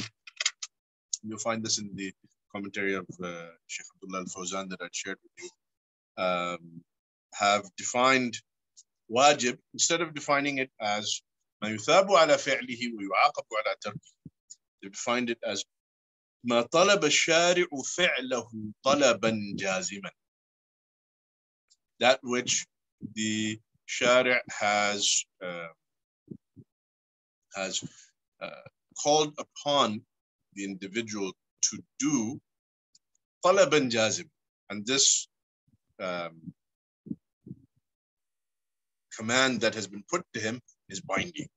you'll find this in the commentary of Sheikh Abdullah al-Fawzan that I shared with you, have defined wajib, instead of defining it as ما يثاب على فعله ويعاقب على تركه, they defined it as ما طلب الشارع فعله طلبا جازما. That which the shari' has called upon the individual to do طلبا جازم, and this command that has been put to him is binding.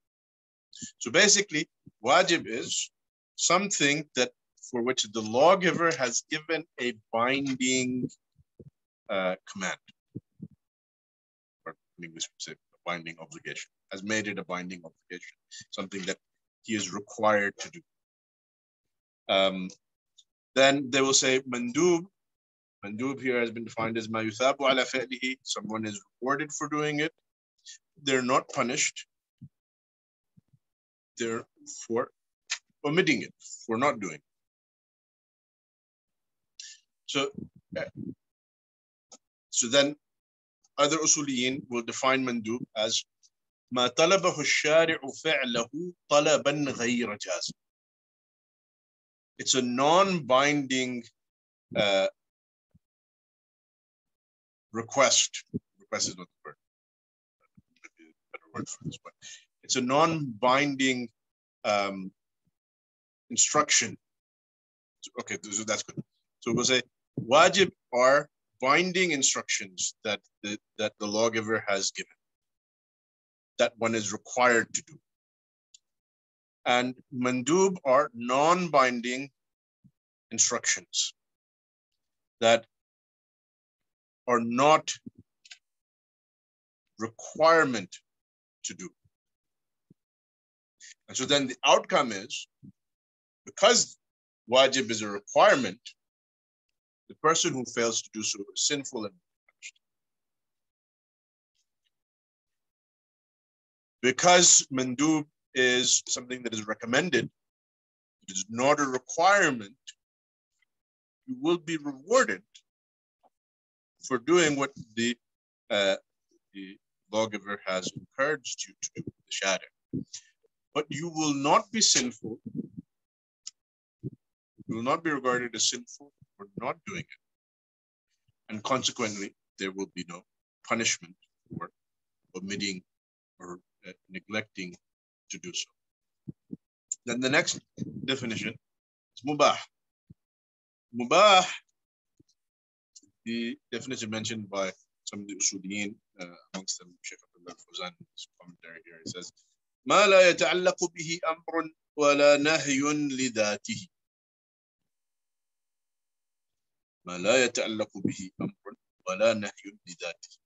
So basically, wajib is something that for which the lawgiver has given a binding command, or in English we say a binding obligation, has made it a binding obligation, something that he is required to do. Then they will say mandub. Mandub here has been defined as ma yuthabu ala fi'lihi. Someone is rewarded for doing it. They're not punished. They're for omitting it, for not doing it. So then other usuliyin will define mandub as ma talabahu ash-shari'u fi'lahu talaban ghayra jazim. It's a non-binding request. Request is not the word. Maybe a better word for this one. It's a non-binding instruction. Okay, so that's good. So we'll say wajib are binding instructions that the lawgiver has given, that one is required to do. And mandub are non-binding instructions that are not requirement to do. And so then the outcome is, because wajib is a requirement, the person who fails to do so is sinful and punished. Because mandub is something that is recommended, it is not a requirement, you will be rewarded for doing what the lawgiver has encouraged you to do, the shari'. But you will not be sinful, you will not be regarded as sinful for not doing it. And consequently, there will be no punishment for omitting or neglecting to do so. Then the next definition is mubah. Mubah, the definition mentioned by some of the usuliyin, amongst them Sheikh Abdullah al-Fawzan in his commentary here, it says, ما لا يتعلق به أمر ولا نهي لذاته. ما لا يتعلق به أمر ولا نهي لذاته.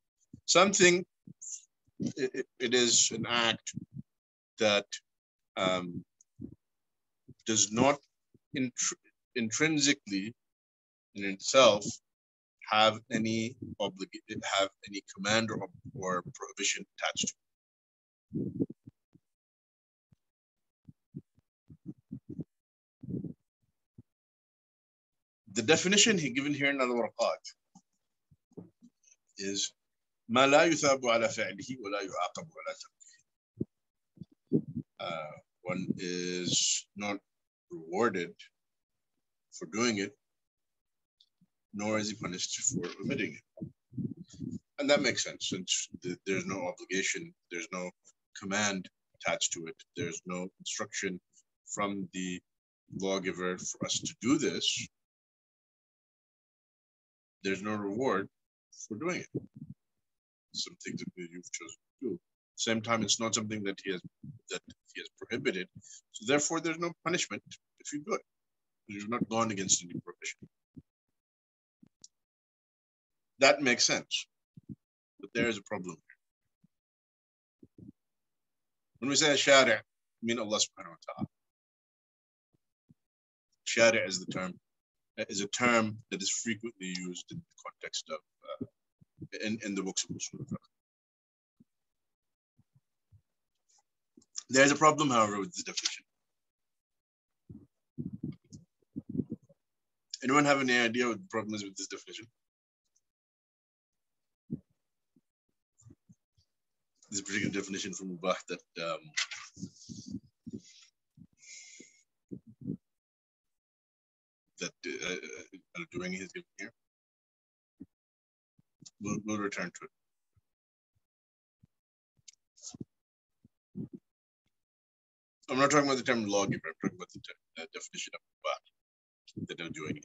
Something, it is an act that does not intrinsically in itself have any command or prohibition attached to it. The definition he given here in al-Waraqat is ما لا يثاب على فعله ولا يعاقب على تركه. One is not rewarded for doing it, nor is he punished for omitting it. And that makes sense, since there's no obligation, there's no command attached to it, there's no instruction from the lawgiver for us to do this. There's no reward for doing it. Something that you've chosen to do. Same time, it's not something that he has prohibited. So therefore, there's no punishment if you do it. You've not gone against any prohibition. That makes sense. But there is a problem here. When we say shari', we mean Allah subhanahu wa ta'ala. Shari' is a term that is frequently used in the context of in the books of Usul. There's a problem, however, with this definition. Anyone have any idea what the problem is with this definition? This particular definition from Mubah that al-Juwayni has given here. We'll return to it. I'm not talking about the term lawgiver, I'm talking about the definition of Mubah that al-Juwayni.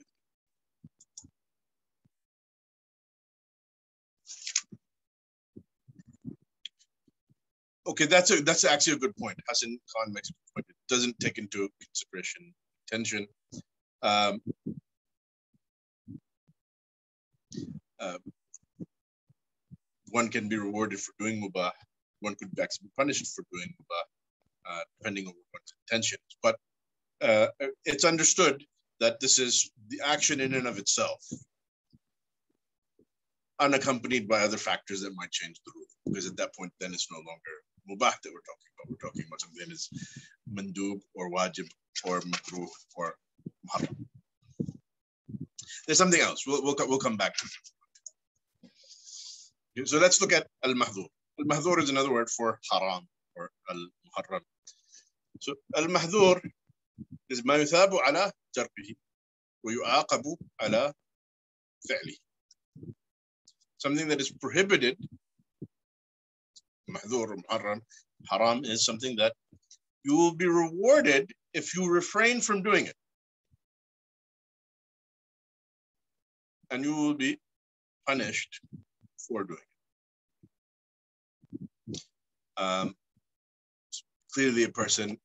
Okay, that's actually a good point. Hassan Khan makes a good point. It doesn't take into consideration intention. One can be rewarded for doing mubah. One could actually be punished for doing mubah, depending on one's intentions. But it's understood that this is the action in and of itself, unaccompanied by other factors that might change the rule. Because at that point, then it's no longer mubah that we're talking about. We're talking about something that is mandub or wajib or makruh or muharram. There's something else. We'll come back to it. So let's look at al-mahdhur. Al-mahdhur is another word for haram or al-muharram. So al-mahdhur is ma yuthabu ala tarkihi wa yu'aqabu ala fi'li. Something that is prohibited. Mahdhur or muharram. Haram is something that you will be rewarded if you refrain from doing it. And you will be punished for doing it. Clearly, if a person,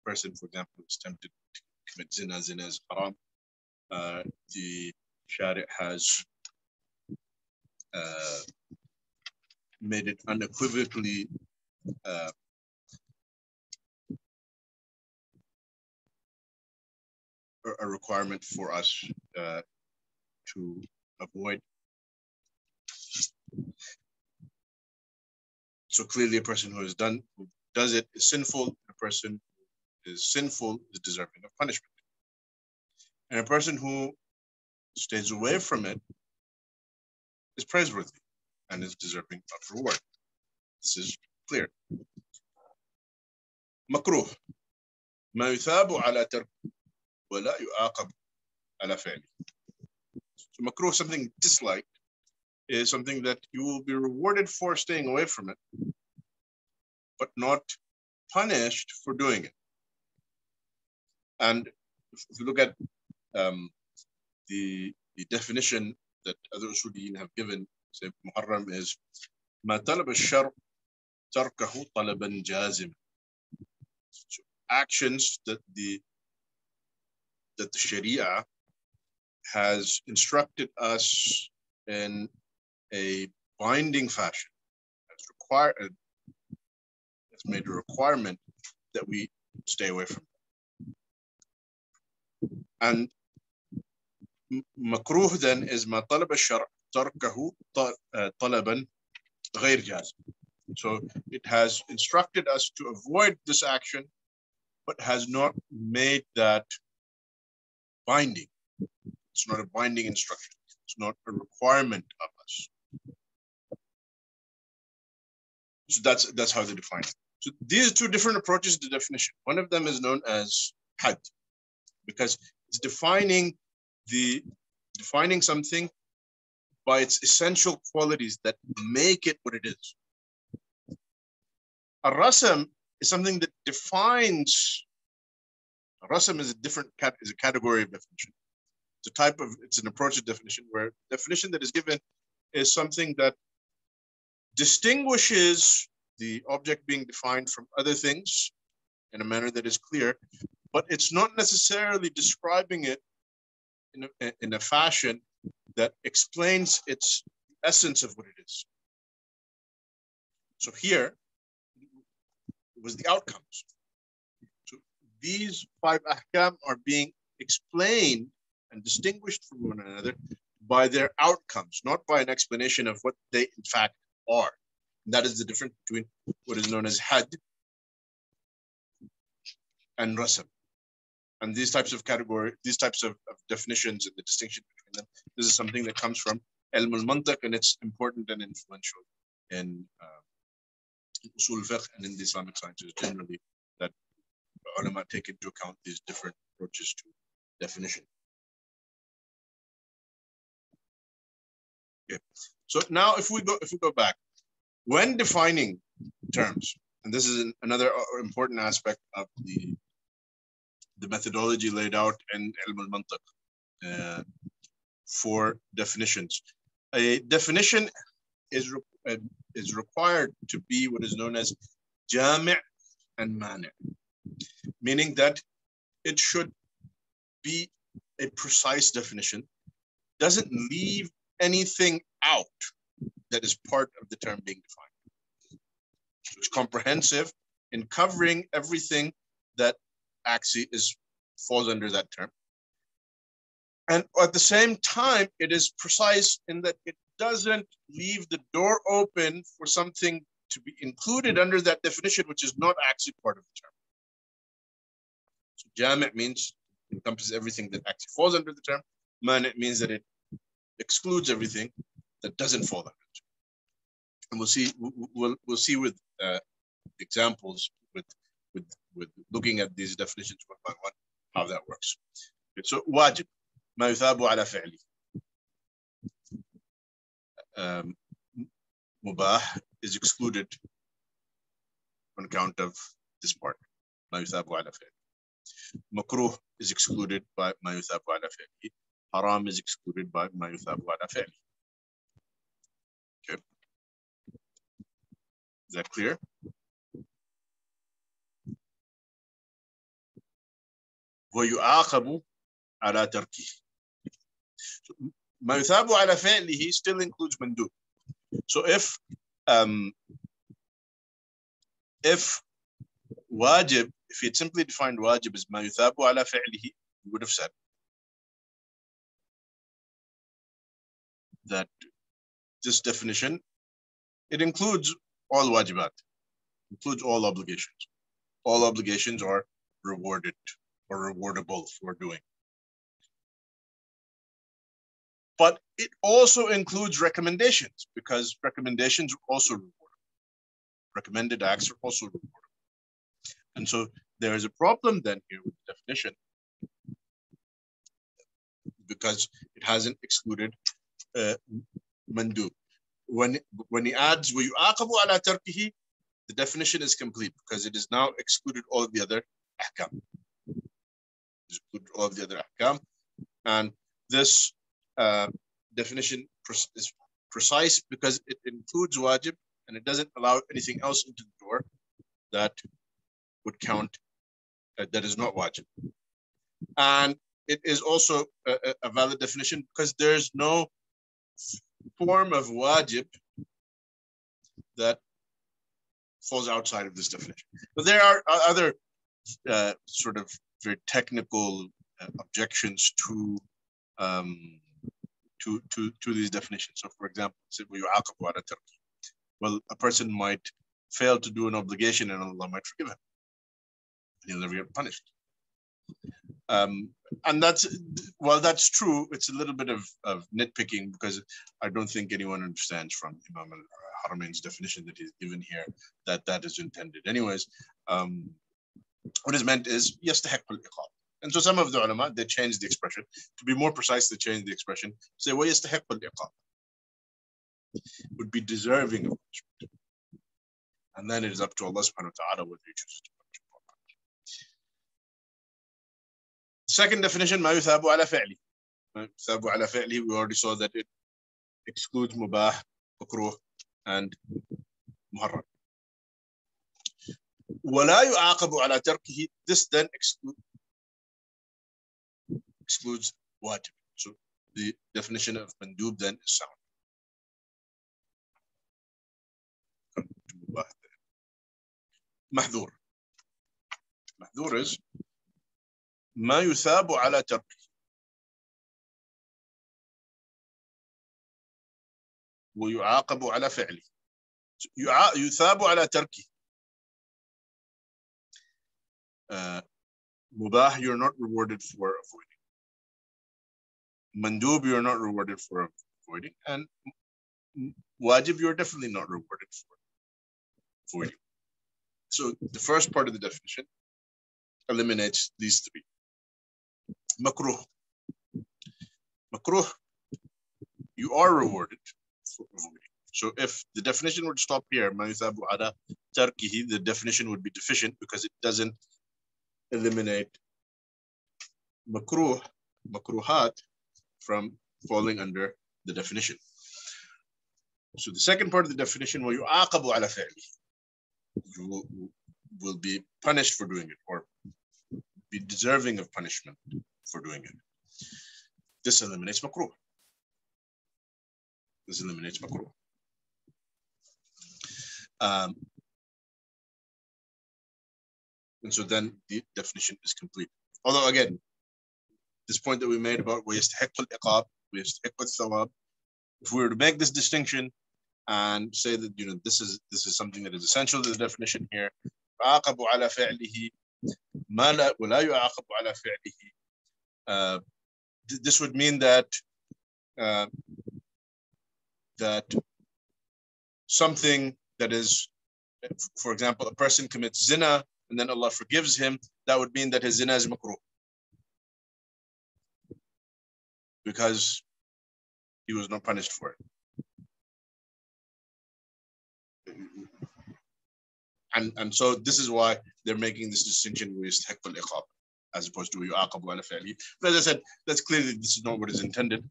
for example, is tempted to commit zina, zina is haram. The Shari' has made it unequivocally a requirement for us to avoid. So clearly a person who does it is sinful. A person who is sinful is deserving of punishment. And a person who stays away from it is praiseworthy and is deserving of reward. This is clear. Makruh. ما يثاب على ترك ولا يعاقب على فعله. So makruh, something disliked, is something that you will be rewarded for staying away from it, but not punished for doing it. And if you look at the definition that other usuliyin have given, say muharram is ما طلب الشرع تركه طلبا جازما. So actions that the Sharia has instructed us in a binding fashion, it's made a requirement that we stay away from. And makruh then is ما طلب الشرع تركه طلبا غير جازم. So it has instructed us to avoid this action, but has not made that binding. It's not a binding instruction. It's not a requirement of us. So that's how they define it. So these two different approaches to definition. One of them is known as had, because it's defining something by its essential qualities that make it what it is. A rasam is something that defines. A rasam is a category of definition. It's an approach to definition where definition that is given is something that distinguishes the object being defined from other things in a manner that is clear, but it's not necessarily describing it in a fashion that explains its essence of what it is. So here was the outcomes. So these 5 ahkam are being explained and distinguished from one another by their outcomes, not by an explanation of what they in fact are. And that is the difference between what is known as had and rasm. And these types of definitions and the distinction between them, this is something that comes from ilm al-mantiq, and it's important and influential in usul fiqh and in the Islamic sciences generally, that ulama take into account these different approaches to definition. Okay. So now if we go back, when defining terms, and this is another important aspect of the methodology laid out in ilm al-mantiq for definitions. A definition is required to be what is known as jami' and mani', meaning that it should be a precise definition, doesn't leave anything out that is part of the term being defined. So it's comprehensive in covering everything that actually falls under that term. And at the same time, it is precise in that it doesn't leave the door open for something to be included under that definition, which is not actually part of the term. So jami' means encompasses everything that actually falls under the term. Mani' means that it excludes everything that doesn't fall under the term. And we'll see with examples with looking at these definitions one by one how that works. Okay, so wajib, ما يثاب على فعله. Mubah is excluded on account of this part. ما يثاب على فعله. Makruh is excluded by ما يثاب على فعله. Haram is excluded by ما يثاب على فعله. Okay. Is that clear? ويعاقب على تركه. ما يثاب على فعله still includes mandub. So if wajib, if he had simply defined wajib as ما يثاب على فعله, he would have said that this definition, it includes all wajibat, includes all obligations. All obligations are rewarded or rewardable for doing. But it also includes recommendations, because recommendations are also rewardable. Recommended acts are also rewardable. And so there is a problem then here with the definition, because it hasn't excluded mandub. When he adds وَيُعَاقَبُ عَلَى تَرْكِهِ, the definition is complete because it is now excluded all of the other ahkam. It's excluded all of the other ahkam. And this definition is precise because it includes wajib and it doesn't allow anything else into the door that would count that is not wajib. And it is also a valid definition because there's no form of wajib that falls outside of this definition. But there are other sort of very technical objections to these definitions. So, for example, well, a person might fail to do an obligation and Allah might forgive him. He'll never get punished. And that's true. It's a little bit of nitpicking because I don't think anyone understands from Imam al-Haramayn's definition that he's given here that is intended. Anyways, what is meant is yastahiq al-iqab. And so some of the ulama, they changed the expression. To be more precise, they changed the expression. Say, wa yastahiq al-iqab. Would be deserving of punishment. And then it is up to Allah subhanahu wa ta'ala whether he chooses to punish him or not. Second definition, ما يثاب على فعله. ما يثاب على فعله, we already saw that it excludes mubah, makruh, and muharram. ولا يعاقب على تركه, this then excludes wajib. So the definition of mandub then is sound. محذور. محذور is ما يثاب على تركه ويعاقب على فعله. يثاب على تركه. Mubah, you're not rewarded for avoiding. Mandub, you're not rewarded for avoiding. And wajib, you're definitely not rewarded for avoiding. So the first part of the definition eliminates these three. Makruh. Makruh, you are rewarded for avoiding. So if the definition would stop here, ma yuthabu ala tarkihi, the definition would be deficient because it doesn't eliminate makruh, makruhat from falling under the definition. So the second part of the definition, wa yu'aqabu ala fi'lihi, you will be punished for doing it or be deserving of punishment for doing it. This eliminates makruh. This eliminates makruh. And so then the definition is complete. Although again, this point that we made about وَيَسْتَحِقُّ الْإِقَابِ وَيَسْتَحِقُّ الثَّوَابِ, if we were to make this distinction and say that this is something that is essential to the definition here, يُعَاقَبُ عَلَى فِعْلِهِ مَا لَا وَلَا يُعَاقَبُ عَلَى فِعْلِهِ, this would mean that that something that is, for example, a person commits zina and then Allah forgives him, that would mean that his zina is makruh because he was not punished for it. And so this is why they're making this distinction with يستحق العقاب as opposed to يعاقب على فعله. But as I said, that's clearly this is not what is intended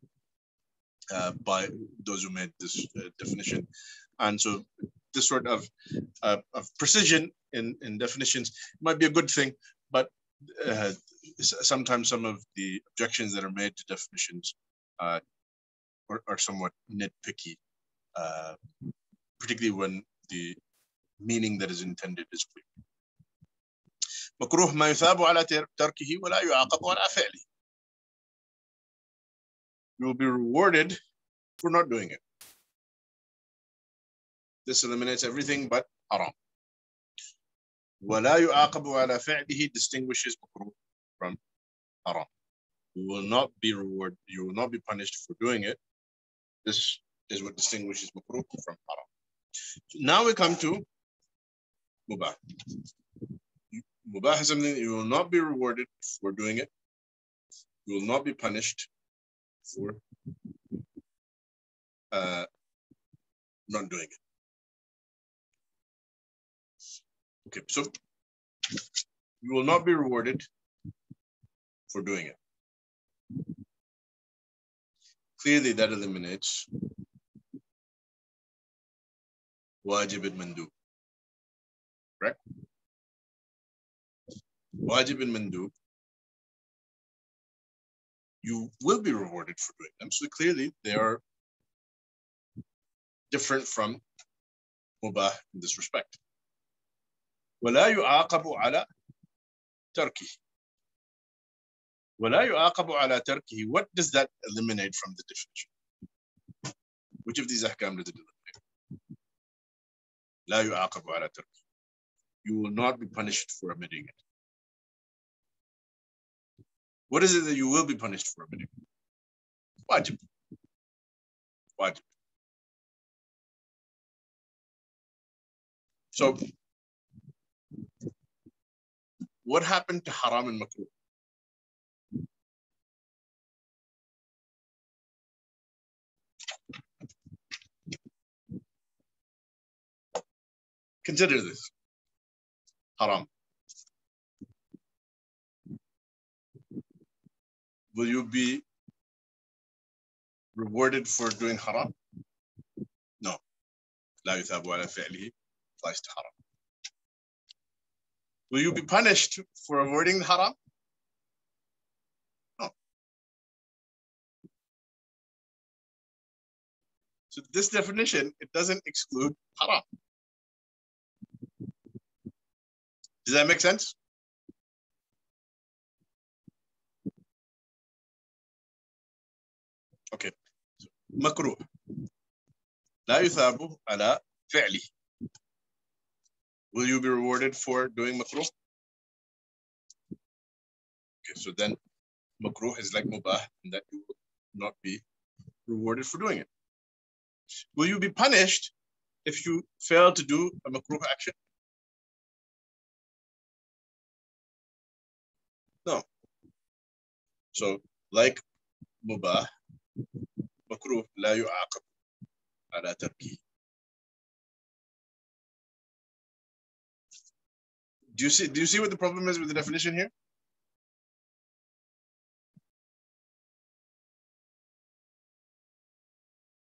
by those who made this definition. And so this sort of precision in definitions might be a good thing, but sometimes some of the objections that are made to definitions are somewhat nitpicky, particularly when the meaning that is intended is clear. مكروه ما يثاب على تركه ولا يعاقب على فعله. You will be rewarded for not doing it. This eliminates everything but haram. ولا يعاقب على فعله distinguishes makruh from haram. You will not be rewarded. You will not be punished for doing it. This is what distinguishes makruh from haram. So now we come to mubah. Mubah is something that you will not be rewarded for doing it. You will not be punished for not doing it. Okay, so you will not be rewarded for doing it. Clearly, that eliminates wajib and mandub. Correct? Wajib and mandub, you will be rewarded for doing them. So clearly, they are different from mubah in this respect. ولا يعاقب على تركه. ولا يعاقب على تركه. What does that eliminate from the definition? Which of these ahkam does it eliminate? لا يعاقب على تركه. You will not be punished for omitting it. What is it that you will be punished for omitting? Wajib. Wajib. So, what happened to haram and makruh? Consider this. Haram. Will you be rewarded for doing haram? No. لا يثاب على فعله applies to haram. Will you be punished for avoiding the haram? No. So this definition, it doesn't exclude haram. Does that make sense? Okay. Makruh. لا يثاب على فعله. Will you be rewarded for doing makruh? Okay, so then makruh is like mubah, and that you will not be rewarded for doing it. Will you be punished if you fail to do a makruh action? No. So like mubah, makruh la yu'aqab ala tarki. Do you see what the problem is with the definition here?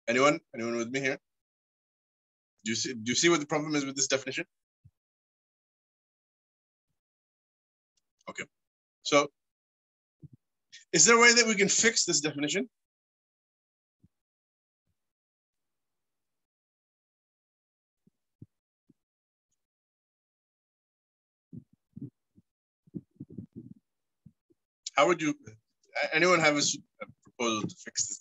Anyone with me here? Do you see what the problem is with this definition? Okay. So is there a way that we can fix this definition? How would you, anyone have a proposal to fix this?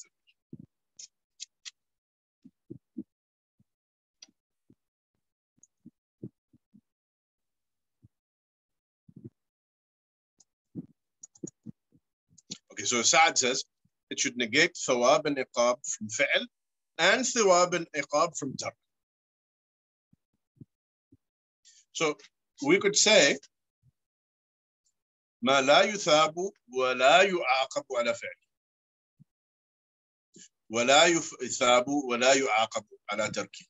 Okay, so Saad says it should negate thawab and iqab from fi'l and thawab and iqab from tark. So we could say ما لا يثاب ولا يعاقب على فعله ولا يثاب ولا يعاقب على تركه.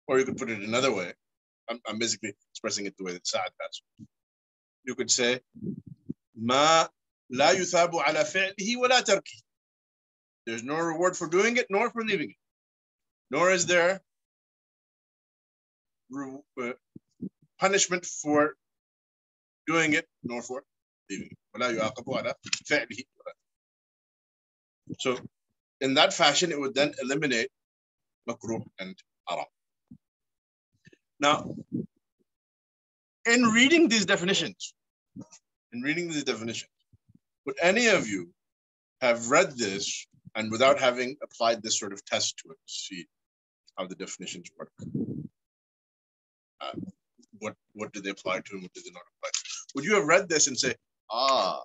Or you could put it another way. I'm basically expressing it the way that Saad has. You could say ما لا يثاب على فعله ولا تركه. There's no reward for doing it nor for leaving it. Nor is there punishment for doing it nor for leaving it. ولا يعاقب على فعله. So in that fashion, it would then eliminate makruh and haram. Now, in reading these definitions, would any of you have read this and without having applied this sort of test to it to see how the definitions work? What do they apply to and what do they not apply to? Would you have read this and say, so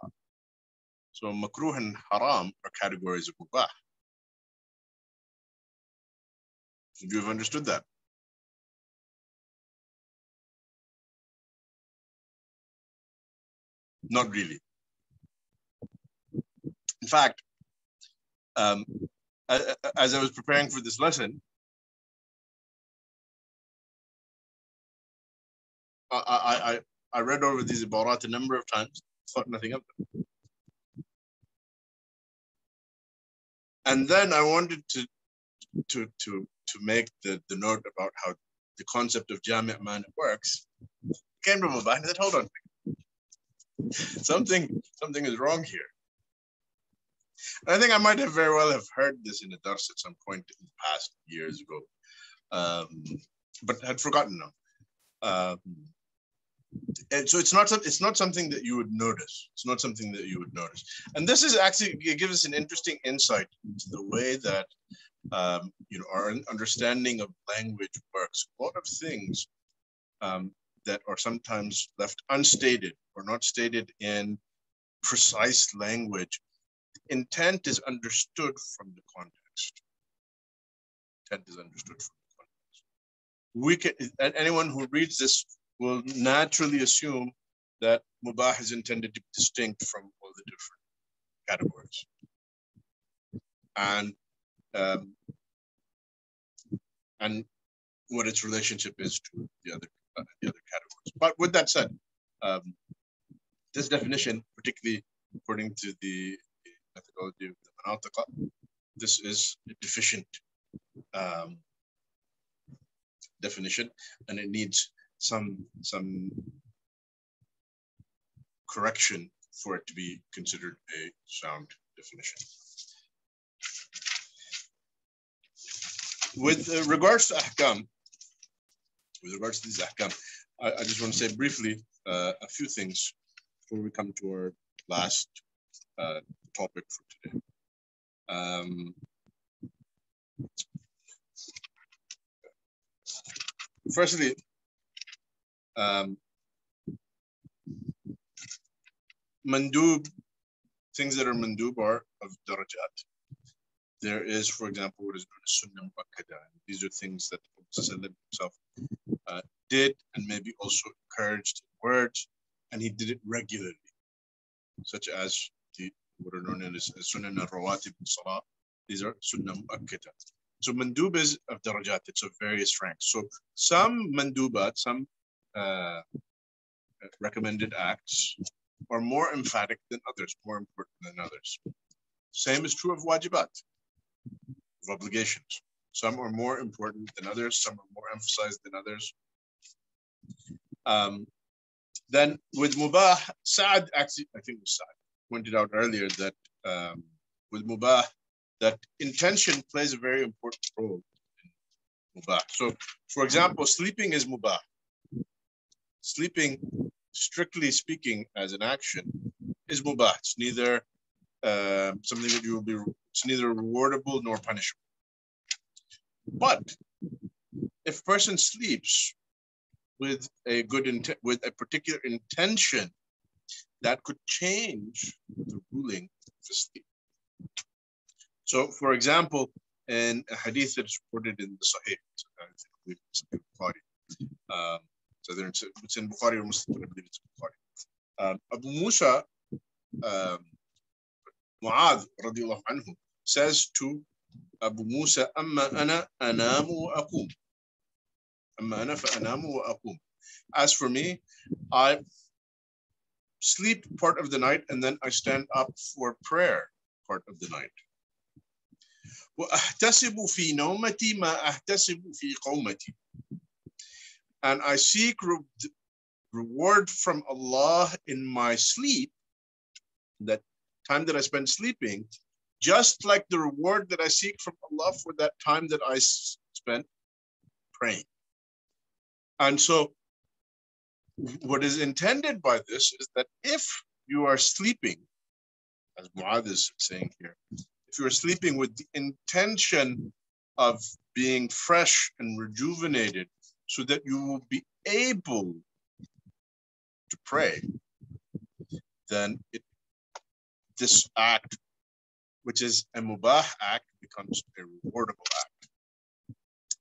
makruh and haram are categories of mubah? Would you have understood that? Not really. In fact, as I was preparing for this lesson, I read over these ibarat a number of times, thought nothing of them. And then I wanted to make the note about how the concept of jami' man works. Came to my mind and said, hold on. Something is wrong here. And I think I might have very well have heard this in a dars at some point in the past years ago, but had forgotten now. And so it's not something that you would notice. It's not something that you would notice. And this is actually, it gives us an interesting insight into the way that our understanding of language works. A lot of things that are sometimes left unstated or not stated in precise language. Intent is understood from the context. Anyone who reads this will naturally assume that mubah is intended to be distinct from all the different categories. And what its relationship is to the other categories. But with that said, this definition, particularly according to the methodology of the manatiqa, this is a deficient definition, and it needs some correction for it to be considered a sound definition. With regards to ahkam, these ahkam, I just want to say briefly a few things before we come to our last topic for today. Firstly, mandub, things that are mandub are of darajat. There is, for example, what is known as sunnah mu'akkada. These are things that the Prophet himself did and maybe also encouraged in words, and he did it regularly, such as what are known as sunnah al-rawatib in salah. These are sunnah mu'akkada. So mandub is of darajat, it's of various ranks. So some mandubat, some recommended acts are more emphatic than others, more important than others. Same is true of wajibat, of obligations. Some are more important than others, some are more emphasized than others. Then with mubah, Saad actually, I think it was Saad, pointed out earlier that with mubah, that intention plays a very important role in mubah. So, for example, sleeping is mubah. Sleeping, strictly speaking, as an action, is mubah. It's neither something that you will be. It's neither rewardable nor punishable. But if a person sleeps with a good intent, with a particular intention, that could change the ruling of the sleep. So, for example, in a hadith that's reported in the Sahih, it's in Bukhari. So it's in Bukhari or Muslim, I believe it's Bukhari. Abu Musa, Mu'adh radiallahu anhu, says to Abu Musa, "Amma ana anamu wa aqum. Amma ana fa anamu wa aqum." As for me, I sleep part of the night and then I stand up for prayer part of the night. وَأَحْتَسِبُ فِي نَوْمَتِي مَا أَحْتَسِبُ فِي قَوْمَتِي. And I seek reward from Allah in my sleep, that time that I spend sleeping, just like the reward that I seek from Allah for that time that I spent praying. And so what is intended by this is that if you are sleeping, as Mu'adh is saying here, if you are sleeping with the intention of being fresh and rejuvenated so that you will be able to pray, then this act, which is a mubah act, becomes a rewardable act.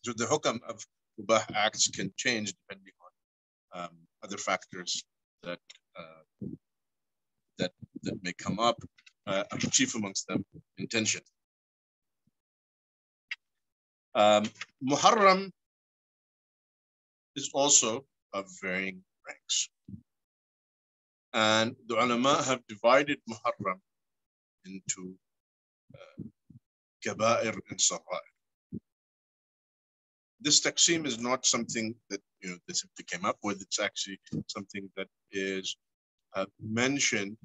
So the hukam of mubah acts can change depending on other factors that may come up, chief amongst them, intention. Muharram is also of varying ranks. And the ulama have divided Muharram into kaba'ir and sagha'ir. This taqsim is not something that they simply came up with. It's actually something that is mentioned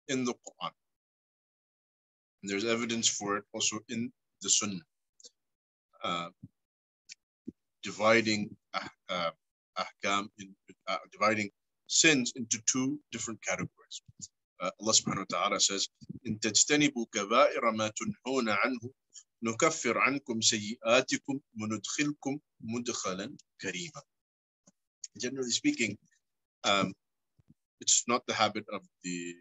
in the Quran. And there's evidence for it also in the Sunnah. Dividing ahkam, dividing sins into two different categories. Allah subhanahu wa ta'ala says, "In tajtanibu kaba'ira ma tunhuna anhu, nukaffir ankum sayyi'atikum, munudkhilkum mudkhalan karima." Generally speaking, it's not the habit of the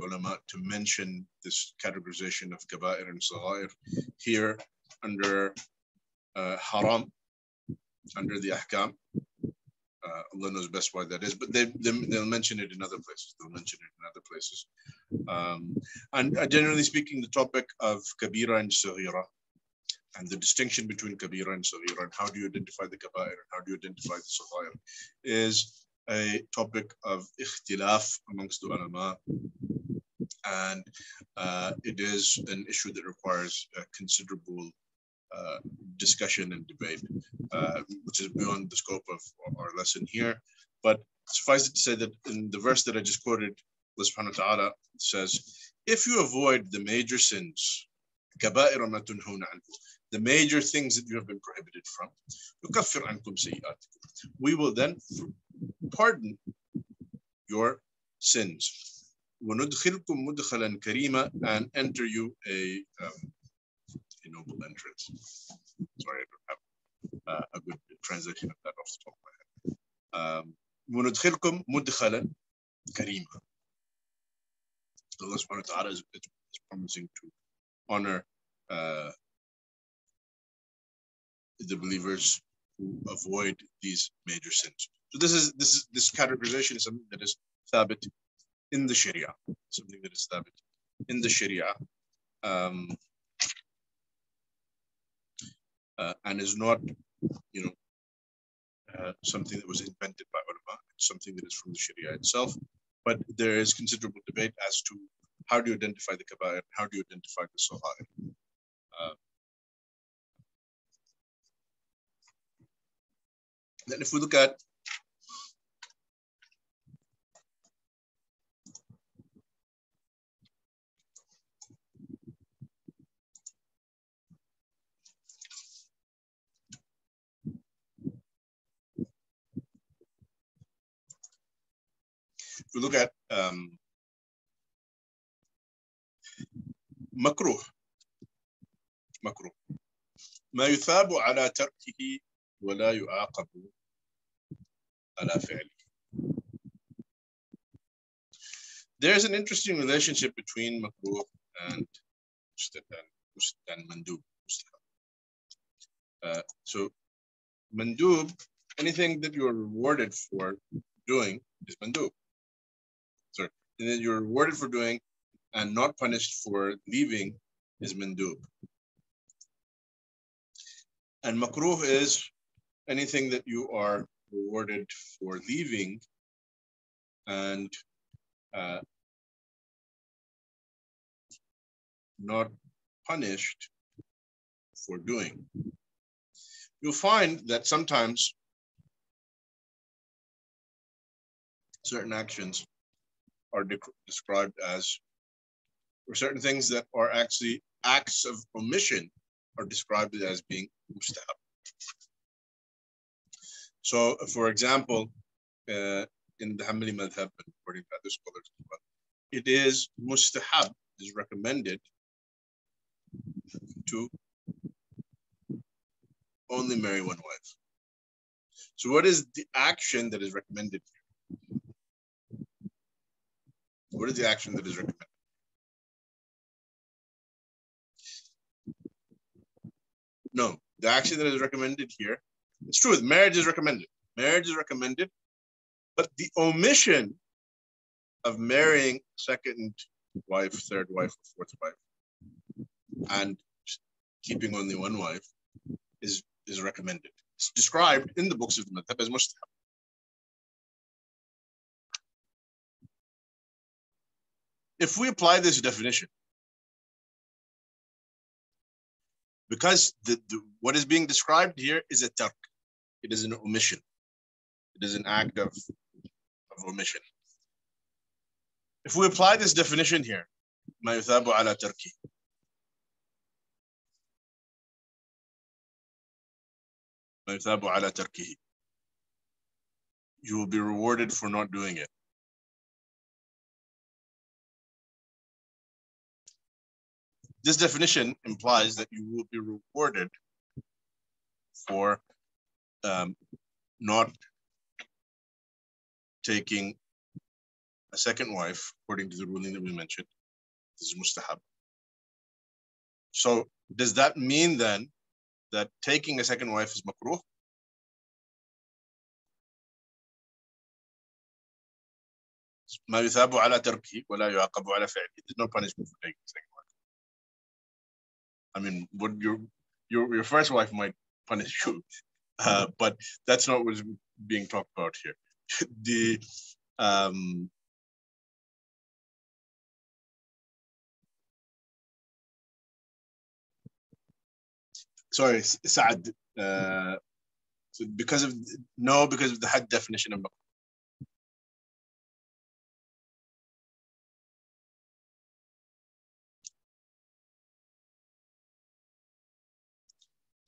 ulama to mention this categorization of kaba'ir and saghair here under haram, under the ahkam. Allah knows best why that is, but they'll mention it in other places. They'll mention it in other places. And generally speaking, the topic of kabira and saghira, and the distinction between kabira and saghira, and how do you identify the kabair and how do you identify the saghair, is a topic of ikhtilaf amongst the ulama. And it is an issue that requires considerable discussion and debate, which is beyond the scope of our lesson here. But suffice it to say that in the verse that I just quoted, Allah subhanahu wa ta'ala says, if you avoid the major sins, كَبَائِرَ مَا تُنْهُونَ عَنْهُ, the major things that you have been prohibited from, يُكَفِّرْ عَنْكُمْ سَيِّئَاتِكُم, we will then pardon your sins. وَنُدْخِلْكُمْ مُدْخَلًا كَرِيمًا, and enter you a noble entrance. Sorry, I don't have a good translation of that off the top of my head. وَنُدْخِلْكُمْ مُدْخَلًا كَرِيمًا. Allah subhanahu wa ta'ala is promising to honor the believers who avoid these major sins. So this categorization is something that is thabit in the Sharia, something that is thabit in the Sharia, and is not, something that was invented by ulama. It's something that is from the Sharia itself. But there is considerable debate as to how do you identify the kaba'ir, how do you identify the sagha'ir. Then if we look at makruh, ما يثاب على تركه ولا يعاقب على فعله. There's an interesting relationship between makruh and mandub. So mandub, anything that you're rewarded for doing is mandub. Sorry, and then you're rewarded for doing and not punished for leaving is mandub. And makruh is anything that you are rewarded for leaving and not punished for doing. You'll find that sometimes certain actions are described as, or certain things that are actually acts of omission are described as being mustahab. So, for example, in the Hanbali madhab, according to other scholars, it is mustahab, is recommended to only marry one wife. So what is the action that is recommended here? What is the action that is recommended? No, the action that is recommended here, it's true, marriage is recommended. Marriage is recommended, but the omission of marrying second wife, third wife, or fourth wife, and keeping only one wife is recommended. It's described in the books of the madhab as mustahab. If we apply this definition, because what is being described here is a tark, it is an omission, it is an act of omission. If we apply this definition here, ما يثاب على تركه, ما يثاب على تركه, you will be rewarded for not doing it. This definition implies that you will be rewarded for not taking a second wife, according to the ruling that we mentioned. This is mustahab. So does that mean then that taking a second wife is makruh? ما يثاب على تركه ولا يعاقب على فعله. There's no punishment for taking a second wife. I mean, what your first wife might punish you, but that's not what's being talked about here. The sorry, Saad. So because of the had definition of makruh.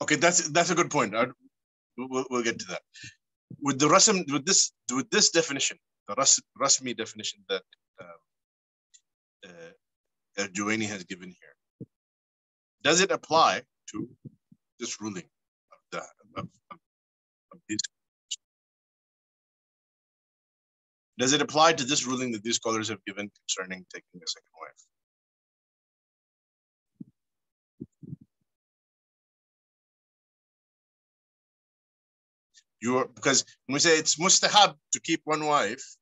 Okay, that's a good point. We'll get to that. With the rasm, with this definition, the rasmi definition that al-Juwayni has given here, does it apply to this ruling of these? Does it apply to this ruling that these scholars have given concerning taking a second wife? Because when we say it's mustahab to keep one wife,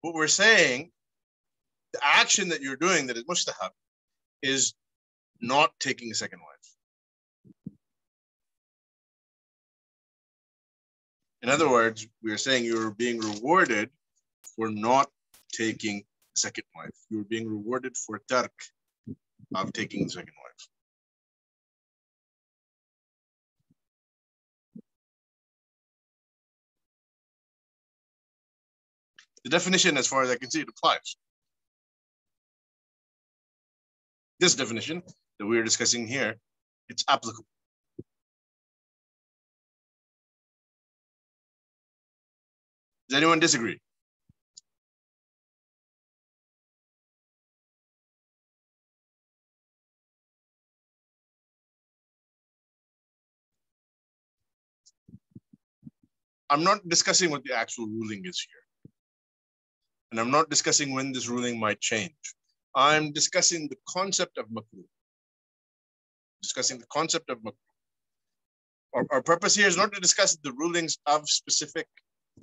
what we're saying, the action that you're doing that is mustahab is not taking a second wife. In other words, we are saying you're being rewarded for not taking a second wife. You're being rewarded for tark of taking the second wife. The definition, as far as I can see, it applies. This definition that we're discussing here, it's applicable. Does anyone disagree? I'm not discussing what the actual ruling is here. And I'm not discussing when this ruling might change. I'm discussing the concept of makruh. Discussing the concept of makruh. Our purpose here is not to discuss the rulings of specific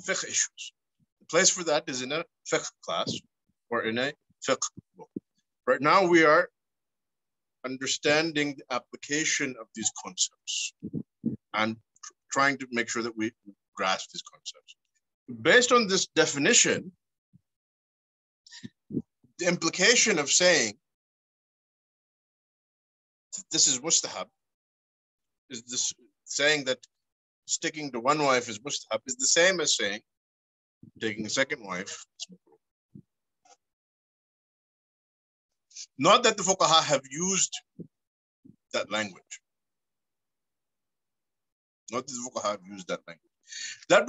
fiqh issues. The place for that is in a fiqh class or in a fiqh book. Right now we are understanding the application of these concepts and trying to make sure that we grasp these concepts. Based on this definition, the implication of saying this is mustahab is this saying that sticking to one wife is mustahab is the same as saying taking a second wife is makruh. Not that the fuqaha have used that language. Not that the fuqaha have used that language. That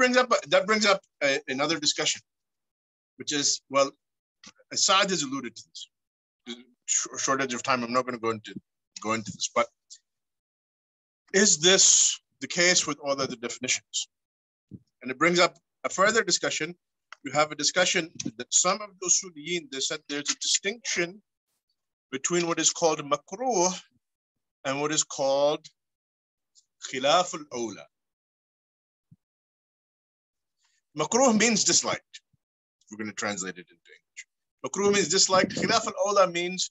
brings up another discussion, which is, well, Saad has alluded to this. Shortage of time, I'm not going to go into this, but is this the case with all other definitions? And it brings up a further discussion. You have a discussion that some of the usuliyin, they said there's a distinction between what is called makruh and what is called khilaf al-awla. Makruh means disliked. We're going to translate it into English. Makruh means disliked. Khilaf al-awla means,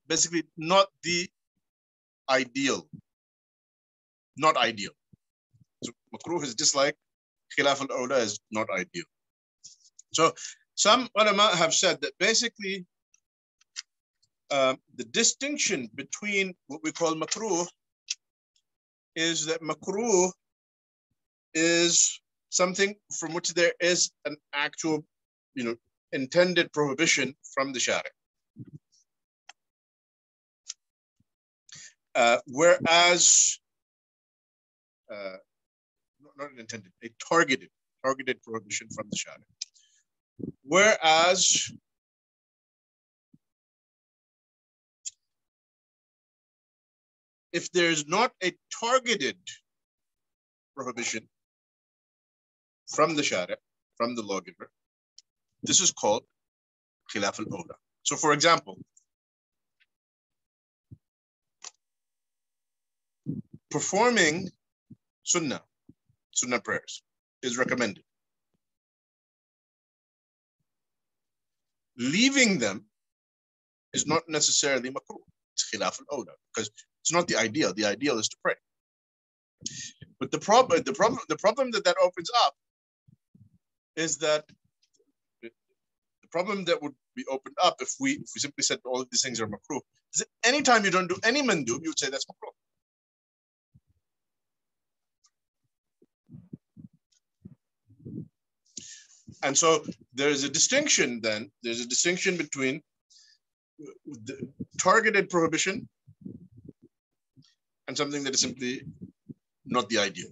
basically not the ideal. Not ideal. So makruh is disliked. Khilaf al-awla is not ideal. So some ulama have said that basically the distinction between what we call makruh is that makruh is something from which there is an actual, intended prohibition from the Sharia. Whereas, not an intended, a targeted prohibition from the Sharia. Whereas, if there's not a targeted prohibition from the Sharia, from the lawgiver, this is called khilaf al-awla. So for example, performing sunnah prayers is recommended. Leaving them is not necessarily makruh. It's khilaf al-awla because it's not the ideal. The ideal is to pray. But the problem that opens up is that the problem that would be opened up if we simply said all of these things are makruh is that anytime you don't do any mandub, you would say that's makruh. And so there's a distinction then. There's a distinction between the targeted prohibition and something that is simply not the ideal.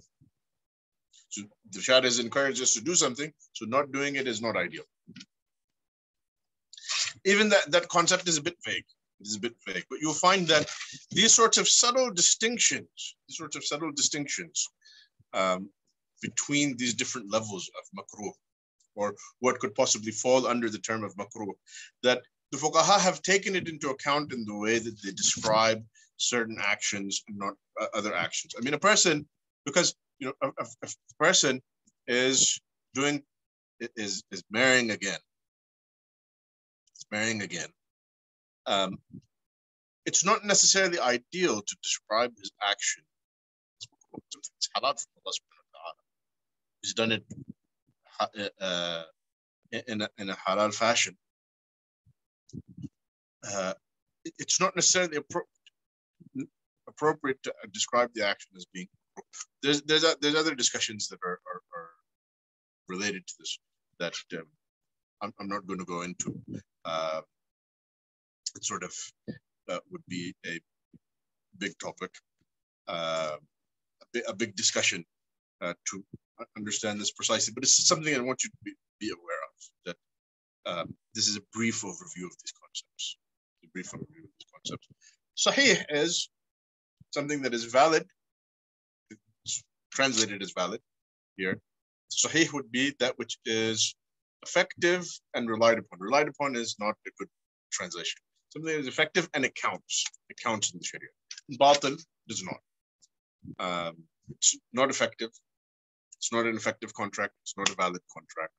So the Sharia has encouraged us to do something, so not doing it is not ideal. Even that concept is a bit vague. It is a bit vague, but you'll find that these sorts of subtle distinctions, between these different levels of makruh or what could possibly fall under the term of makruh, that the fuqaha have taken it into account in the way that they describe certain actions and not other actions. I mean, a person, because a person is doing is marrying again. Is marrying again. It's not necessarily ideal to describe his action as something that's halal from Allah subhanahu wa ta'ala. He's done it in a halal fashion. It's not necessarily appropriate to describe the action as being. There's other discussions that are related to this that I'm not going to go into. It sort of would be a big topic, a big discussion to understand this precisely. But it's something I want you to be aware of, that this is a brief overview of these concepts. A brief overview of these concepts. Sahih is something that is valid. It's translated as valid here. Sahih would be that which is effective and relied upon. Relied upon is not a good translation. Something that is effective and it counts. It counts in the Sharia. Batil does not. It's not effective. It's not an effective contract. It's not a valid contract.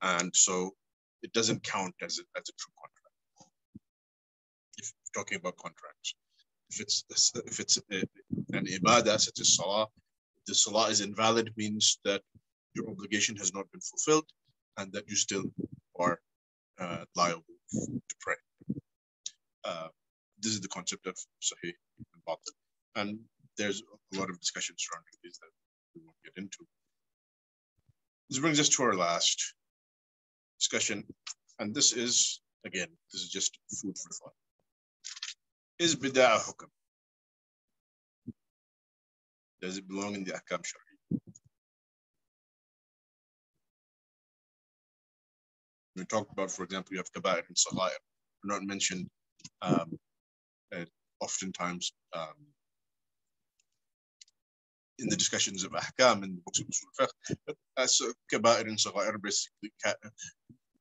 And so it doesn't count as a true contract. If you're talking about contracts. If it's an ibadah such as salah, the salah is invalid, means that your obligation has not been fulfilled and that you still are liable to pray. This is the concept of sahih and batil. And there's a lot of discussion surrounding these that we won't get into. This brings us to our last discussion. And this is just food for thought. Is bid'ah hukm? Does it belong in the Ahkam Shari? We talked about, for example, you have kaba'ir and sagha'ir. They're not mentioned oftentimes in the discussions of Ahkam in the books of Usul Fiqh. But as kaba'ir and sagha'ir basically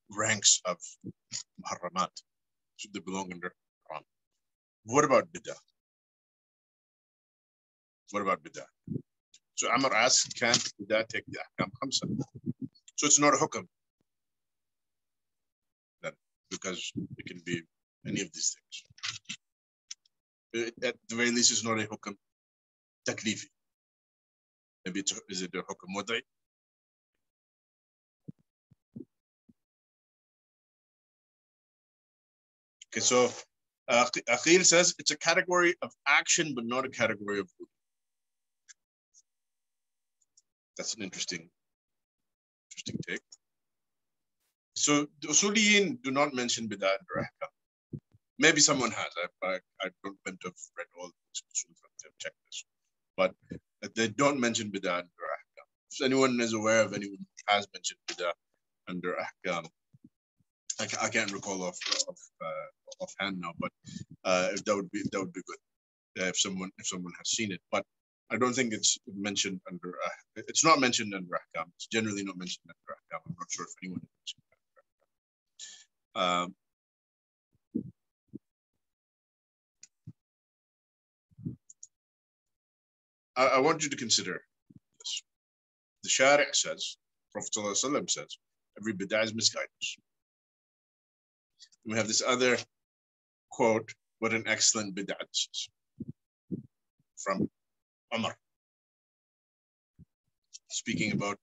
ranks of Haramat, so they belong under Haram. What about bid'ah? What about bid'ah? So Amr asks, can bid'ah take the Ahkam Khamsa? So it's not a hukm. Then, because it can be any of these things. At the very least, it's not a hukm taklifi. Maybe is it a hukm wad'i? Okay, so Akhil says it's a category of action, but not a category of rule. That's an interesting take. So the Usuliyin do not mention bid'ah under Ahkam. Maybe someone has. I don't want to have read all the books to check this, but they don't mention bid'ah under Ahkam. If anyone is aware of anyone who has mentioned bid'ah under Ahkam, I can't recall offhand now, but that would be good if someone has seen it. But I don't think it's mentioned under. It's not mentioned under Ahkam. It's generally not mentioned under Ahkam. I'm not sure if anyone has mentioned that. I want you to consider this. The Shari' says, Prophet ﷺ says, every bid'ah is misguidance. We have this other quote, what an excellent bid'ah this is, from Umar, speaking about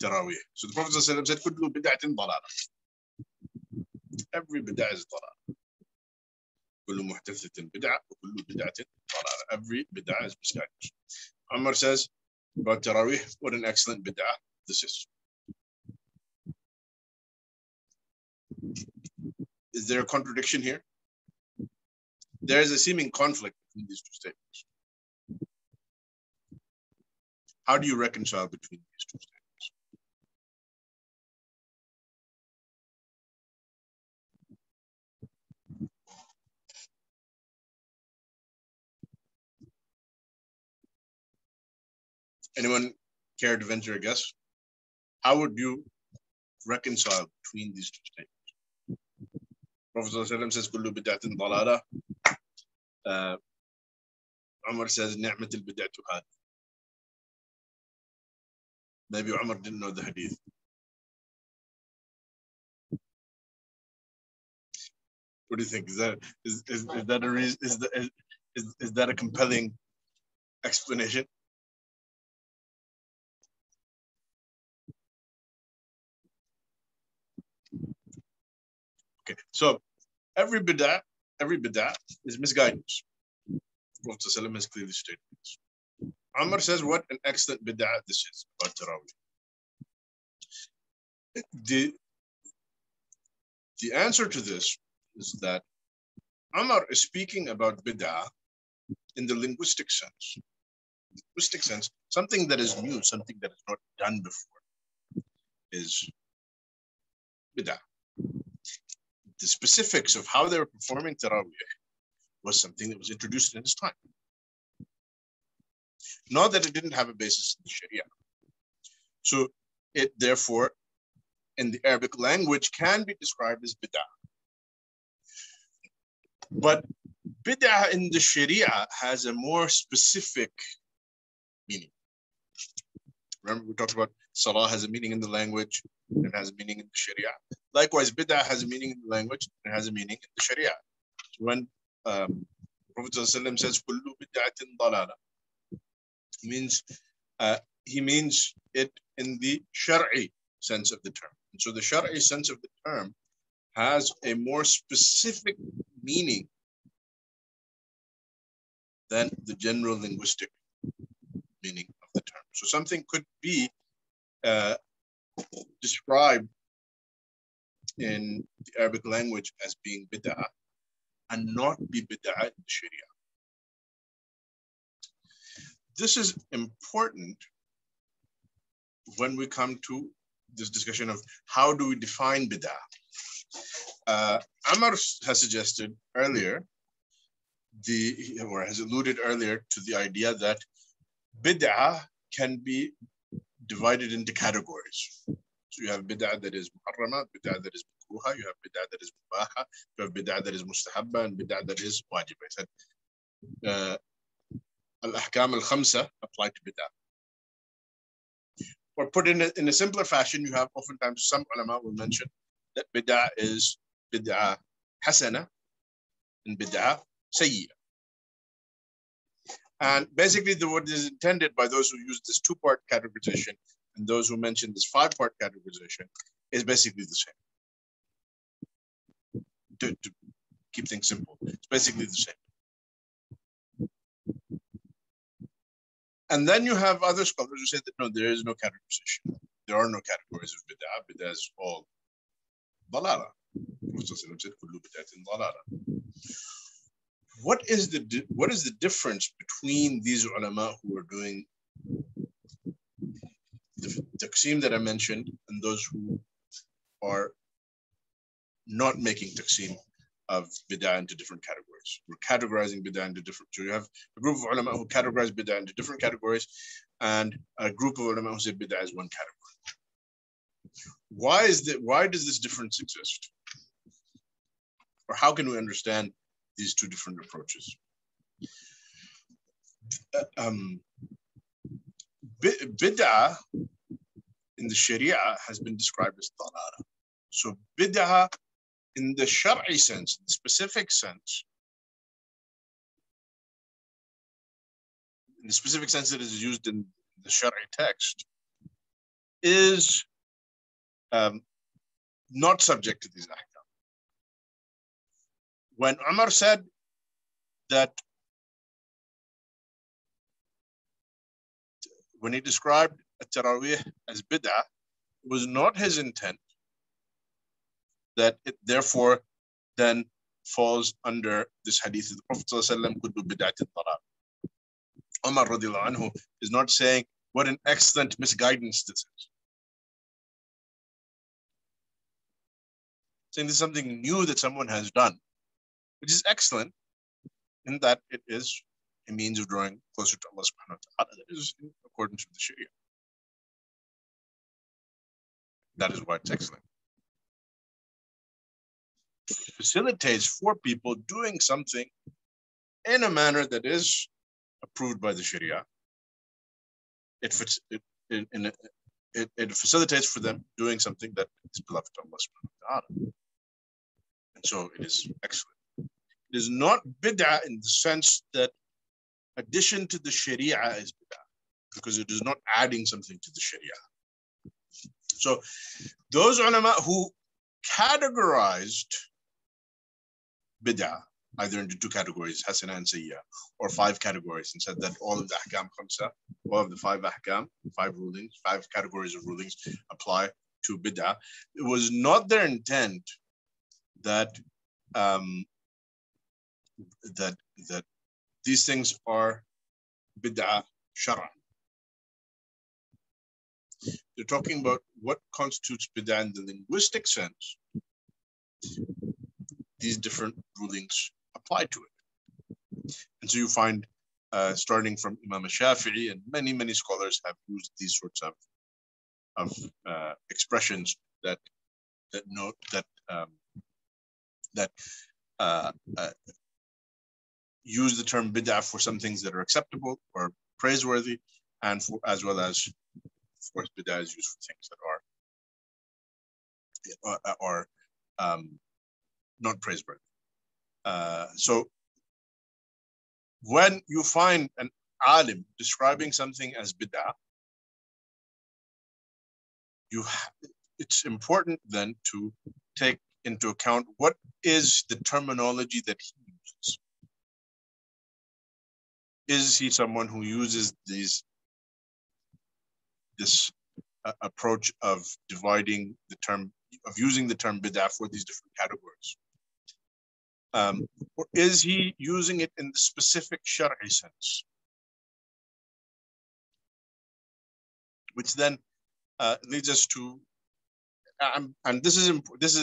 Taraweeh. So the Prophet ﷺ said, Kullu bid'atin dalalah. Every bid'ah is dalalah. Kullu muhdathatin bid'ah, kullu bid'atin dalalah. Every bid'ah is misguidance. Umar says about Taraweeh, what an excellent bid'ah this is. Is there a contradiction here? There is a seeming conflict between these two statements. How do you reconcile between these two statements? Anyone care to venture a guess? How would you reconcile between these two statements. Prophet ﷺ says, Kullu bid'atin dalala. Umar says, Ni'mat al-bid'atu had. Maybe Umar didn't know the hadith. What do you think? Is that a reason? Is that a compelling explanation? Okay, so every bid'ah is misguidance. Prophet ﷺ has clearly stated this. Umar says, what an excellent bid'ah this is about Tarawih. The answer to this is that Umar is speaking about bid'ah in the linguistic sense. Linguistic sense, something that is new, something that is not done before, is bid'ah. The specifics of how they were performing Tarawih was something that was introduced in his time. Not that it didn't have a basis in the Sharia. So it therefore, in the Arabic language, can be described as bid'ah. But bid'ah in the Sharia has a more specific meaning. Remember, we talked about Salah has a meaning in the language, and it has a meaning in the Sharia. Likewise, bid'ah has a meaning in the language, and it has a meaning in the Sharia. So when Prophet ﷺ says, Kullu bid'atin dalala, he means it in the Shar'i sense of the term. And so the Shar'i sense of the term has a more specific meaning than the general linguistic meaning of the term. So something could be described in the Arabic language as being bid'ah and not be bid'ah in the Sharia. This is important when we come to this discussion of how do we define bid'ah. Amr has suggested earlier, or has alluded earlier to the idea that bid'ah can be divided into categories. So you have bid'ah that is muharrama, bid'ah that is makruha, you have bid'ah that is mubaha, you have bid'ah that is mustahabba, and bid'ah that is wajib. I said al-Ahkam al-Khamsa apply to bid'ah. Or put in a simpler fashion, you have oftentimes some ulama will mention that bid'ah is bid'ah hasana and bid'ah sayyiyah. And basically, what is intended by those who use this two-part categorization and those who mention this five-part categorization is basically the same. To keep things simple, it's basically the same. And then you have other scholars who say that no, there is no categorization. There are no categories of bid'ah. Bid'ah is all dalala. What is the difference between these ulama who are doing the taqsim that I mentioned and those who are not making taqsim of bid'ah into different categories? We're categorizing bid'ah into different. So you have a group of ulama who categorize bid'ah into different categories, and a group of ulama who say bid'ah is one category. Why does this difference exist? Or how can we understand these two different approaches? Bid'ah in the Sharia has been described as dalala. So bid'ah in the Shar'i sense, the specific sense, in the specific sense that is used in the Shar'i text, is not subject to these ahkam. When Umar said that, when he described at-Tarawih as bid'ah, it was not his intent that it therefore then falls under this hadith of the Prophet ﷺ could do bid'atin dalal. Umar radiallahu anhu is not saying what an excellent misguidance this is. Saying this is something new that someone has done, which is excellent in that it is a means of drawing closer to Allah subhanahu wa ta'ala that is in accordance with the Sharia. That is why it's excellent. Facilitates for people doing something in a manner that is approved by the Sharia. It facilitates for them doing something that is beloved to Allah subhanahu wa ta'ala. And so it is excellent. It is not bid'ah in the sense that addition to the Sharia is bid'ah, because it is not adding something to the Sharia. So those ulama who categorized bid'ah either into two categories, hasana and sayyi'ah, or 5 categories, and said that all of the ahkam khamsa, all of the 5 ahkam, 5 rulings, 5 categories of rulings apply to bid'ah. It was not their intent that that these things are bid'ah shar'an. They're talking about what constitutes bid'ah in the linguistic sense. These different rulings apply to it. And so you find, starting from Imam Shafi'i, and many scholars have used these sorts of expressions that note that use the term bid'ah for some things that are acceptable or praiseworthy, and for, as well as, of course, bid'ah is used for things that are not praiseworthy. So when you find an alim describing something as bid'ah, it's important then to take into account what is the terminology that he uses. Is he someone who uses this approach of dividing the term, of using the term bid'ah for these different categories? Or is he using it in the specific Shar'i sense? Which then leads us to, and this is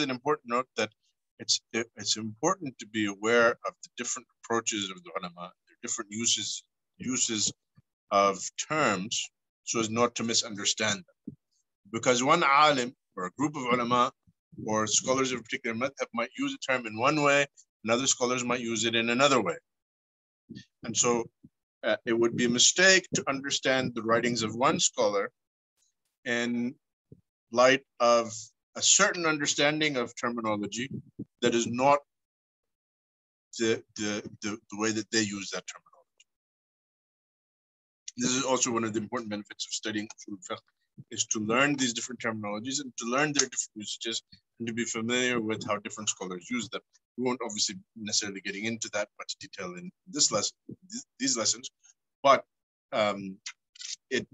an important note, that it's important to be aware of the different approaches of the ulama, their different uses of terms, so as not to misunderstand them. Because one alim or a group of ulama or scholars of a particular madhab might use a term in one way, and other scholars might use it in another way. And so it would be a mistake to understand the writings of one scholar in light of a certain understanding of terminology that is not the way that they use that terminology. This is also one of the important benefits of studying usul fiqh, is to learn these different terminologies and to learn their different usages and to be familiar with how different scholars use them. We won't obviously necessarily getting into that much detail in this lesson, these lessons, but it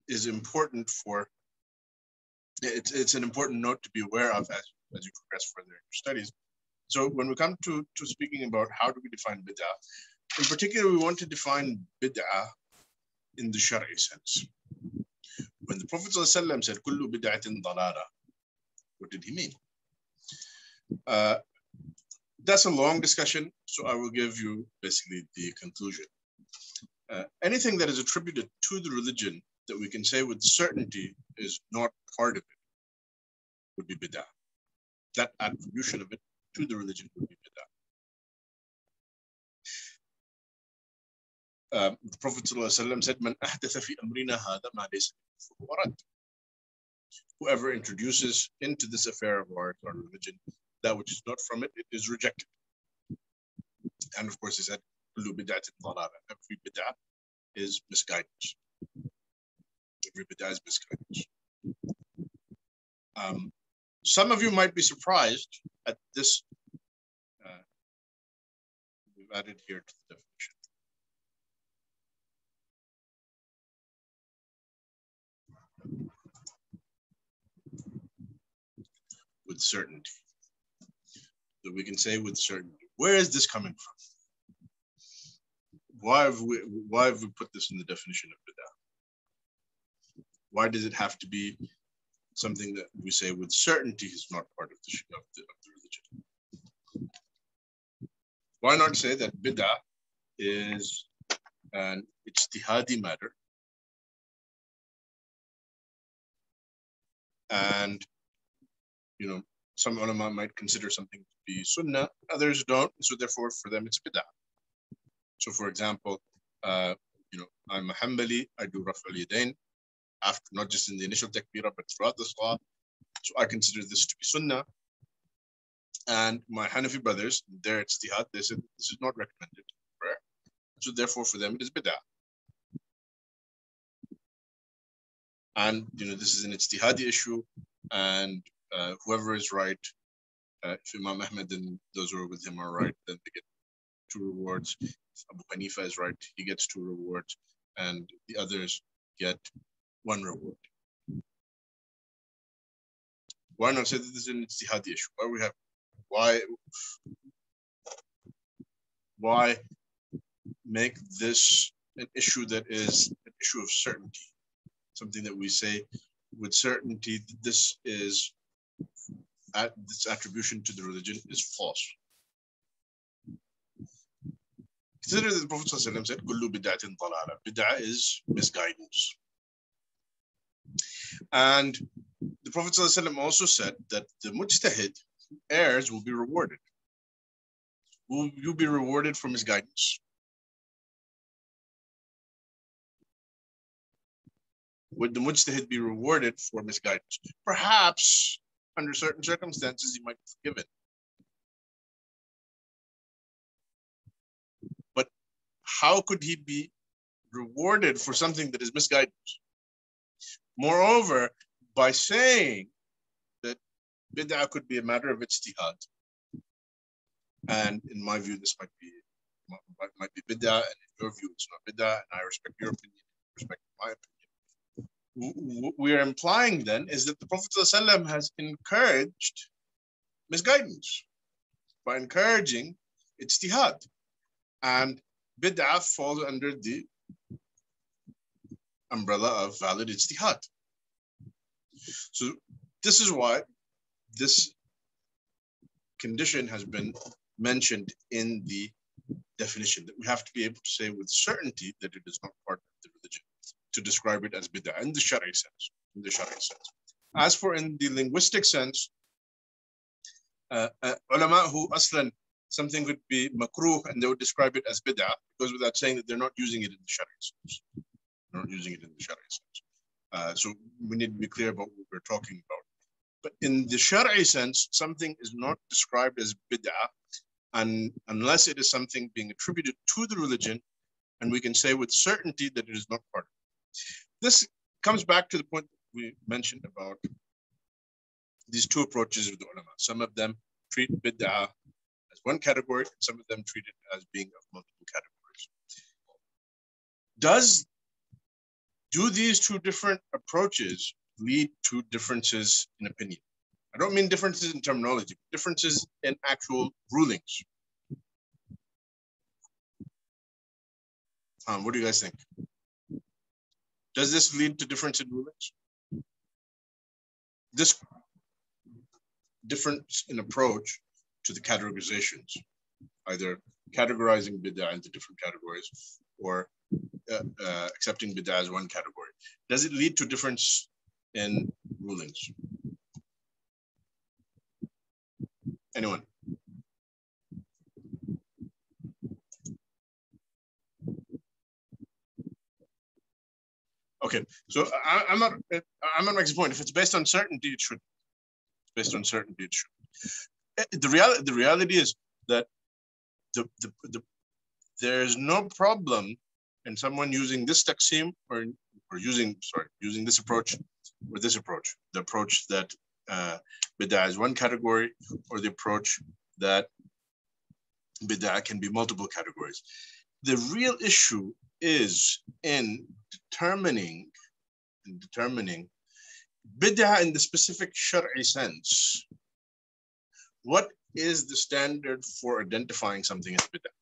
is important for, it's an important note to be aware of as you progress further in your studies. So when we come to speaking about how do we define bid'ah, in particular, we want to define bid'ah in the Shari'i sense. When the Prophet ﷺ said, "Kullu bid'atin dalala," what did he mean? That's a long discussion, so I will give you basically the conclusion. Anything that is attributed to the religion that we can say with certainty is not part of it would be bid'ah. That attribution of it to the religion would be bid'ah. The Prophet ﷺ said, "Man ahdatha fi amrina hada ma laysa minhu fahuwa radd." Whoever introduces into this affair of our religion that which is not from it, it is rejected. And of course, he said, "Kullu bid'atin dalala." Every bid'ah is misguidance. Every bid'ah is misguidance. Some of you might be surprised at this. We've added here to the definition. With certainty. So we can say with certainty. Where is this coming from? Why have we put this in the definition of bid'ah? Why does it have to be something that we say with certainty is not part of the religion? Why not say that bid'ah is an ijtihadi matter And, some ulama might consider something to be sunnah, others don't. So therefore, for them, it's bid'ah. So for example, I'm a Hanbali, I do Raf al-Yadayn, after, not just in the initial takbirah, but throughout the salah. So I consider this to be sunnah. And my Hanafi brothers, their ijtihad, they said this is not recommended in prayer. So therefore, for them, it is bid'ah. And this is an ijtihadi issue, and whoever is right, if Imam Ahmed and those who are with him are right, then they get 2 rewards. If Abu Hanifa is right, he gets 2 rewards, and the others get 1 reward. Why not say that this is an ijtihadi issue? Why make this an issue that is an issue of certainty? Something that we say with certainty that this attribution to the religion is false. Consider that the Prophet ﷺ said, "Kullu bid'atin dalala." Bid'ah is misguidance. And the Prophet ﷺ also said that the mujtahid who errs will be rewarded. Will you be rewarded for misguidance? Would the mujtahid be rewarded for misguidance? Perhaps under certain circumstances he might be forgiven. But how could he be rewarded for something that is misguidance? Moreover, by saying that bid'ah could be a matter of ijtihad, and in my view this might be bid'ah, and in your view it's not bid'ah, and I respect your opinion, I respect my opinion. What we are implying then is that the Prophet ﷺ has encouraged misguidance by encouraging ijtihad, and bid'ah falls under the umbrella of valid ijtihad. So this is why this condition has been mentioned in the definition, that we have to be able to say with certainty that it is not part of the religion to describe it as bid'ah in the Shari'i sense. As for in the linguistic sense, ulama who aslan something could be makruh and they would describe it as bid'ah, goes without saying that they're not using it in the Shari'i sense. They're not using it in the Shari'i sense. So we need to be clear about what we're talking about. But in the Shari'i sense, something is not described as bid'ah unless it is something being attributed to the religion, and we can say with certainty that it is not part of it. This comes back to the point we mentioned about these 2 approaches of the ulama. Some of them treat bid'ah as one category, and some of them treat it as being of multiple categories. Do these 2 different approaches lead to differences in opinion? I don't mean differences in terminology, but differences in actual rulings. What do you guys think? Does this lead to difference in rulings? This difference in approach to the categorizations, either categorizing bid'ah into different categories or accepting bid'ah as one category, does it lead to difference in rulings? Anyone? Okay, so I'm not making a point. If it's based on certainty, it should. It's based on certainty, it should. The reality is that there's no problem in someone using this taqsim or using this approach or this approach. The approach that bid'ah is one category, or the approach that bid'ah can be multiple categories. The real issue is in determining bid'ah in the specific Shar'i sense. What is the standard for identifying something as bid'ah?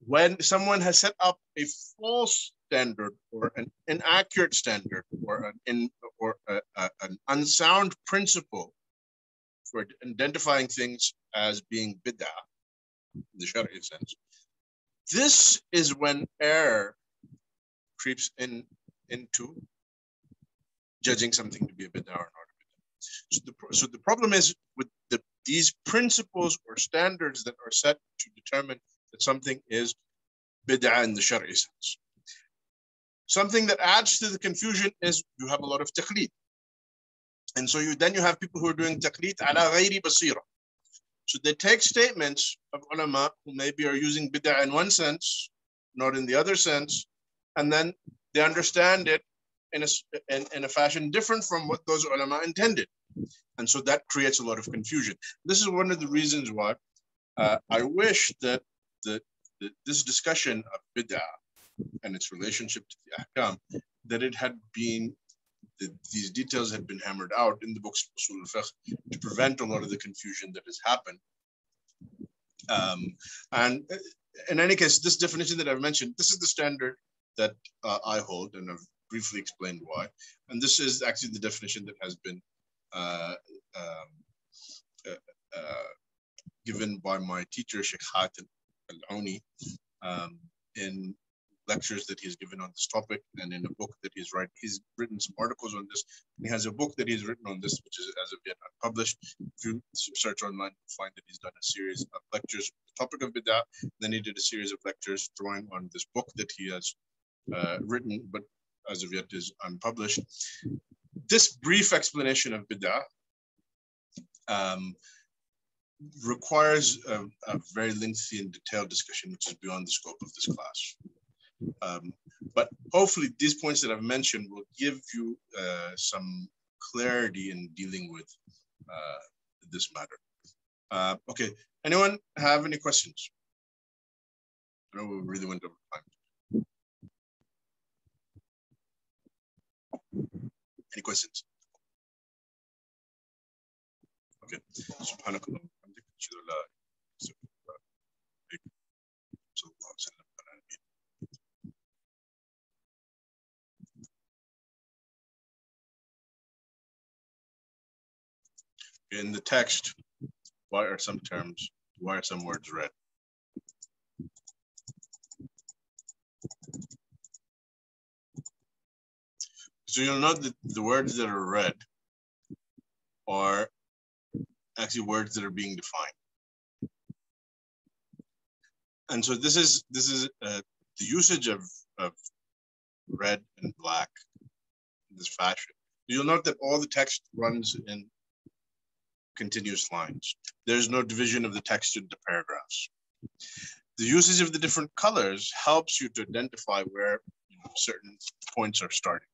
When someone has set up a false standard or an inaccurate standard or an unsound principle for identifying things as being bid'ah in the Shari'i sense, this is when error creeps into judging something to be a bid'ah or not a bid'ah. So the problem is with these principles or standards that are set to determine that something is bid'ah in the Shari'i sense. Something that adds to the confusion is you have a lot of taqleed. And so then you have people who are doing taqleed ala ghayri basira. So they take statements of ulama who maybe are using bid'ah in one sense, not in the other sense, and then they understand it in a fashion different from what those ulama intended. And so that creates a lot of confusion. This is one of the reasons why I wish that this discussion of bid'ah and its relationship to the ahkam, that it had been, these details had been hammered out in the books of Usul al-Fiqh to prevent a lot of the confusion that has happened. And in any case, this definition that I've mentioned, this is the standard that I hold, and I've briefly explained why. And this is actually the definition that has been given by my teacher, Sheikh Hatim al-Auni, in lectures that he's given on this topic, and in a book that he's written some articles on this. And he has a book that he's written on this, which is as of yet unpublished. If you search online, you'll find that he's done a series of lectures on the topic of bid'ah. Then he did a series of lectures drawing on this book that he has written, but as of yet is unpublished. This brief explanation of bid'ah requires a very lengthy and detailed discussion, which is beyond the scope of this class. But hopefully these points that I've mentioned will give you some clarity in dealing with this matter. Okay, anyone have any questions? I know we really went over time. Any questions? Okay. Subhanakallah. In the text, why are some words red? So you'll note that the words that are red are actually words that are being defined. And so this is the usage of red and black in this fashion. You'll note that all the text runs in continuous lines. There's no division of the text into paragraphs. The usage of the different colors helps you to identify where certain points are starting,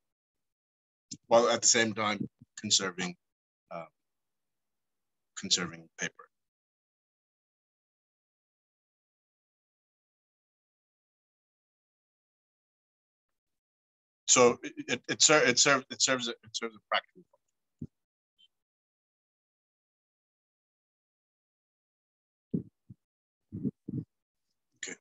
while at the same time conserving paper. So it serves a practical function. Okay.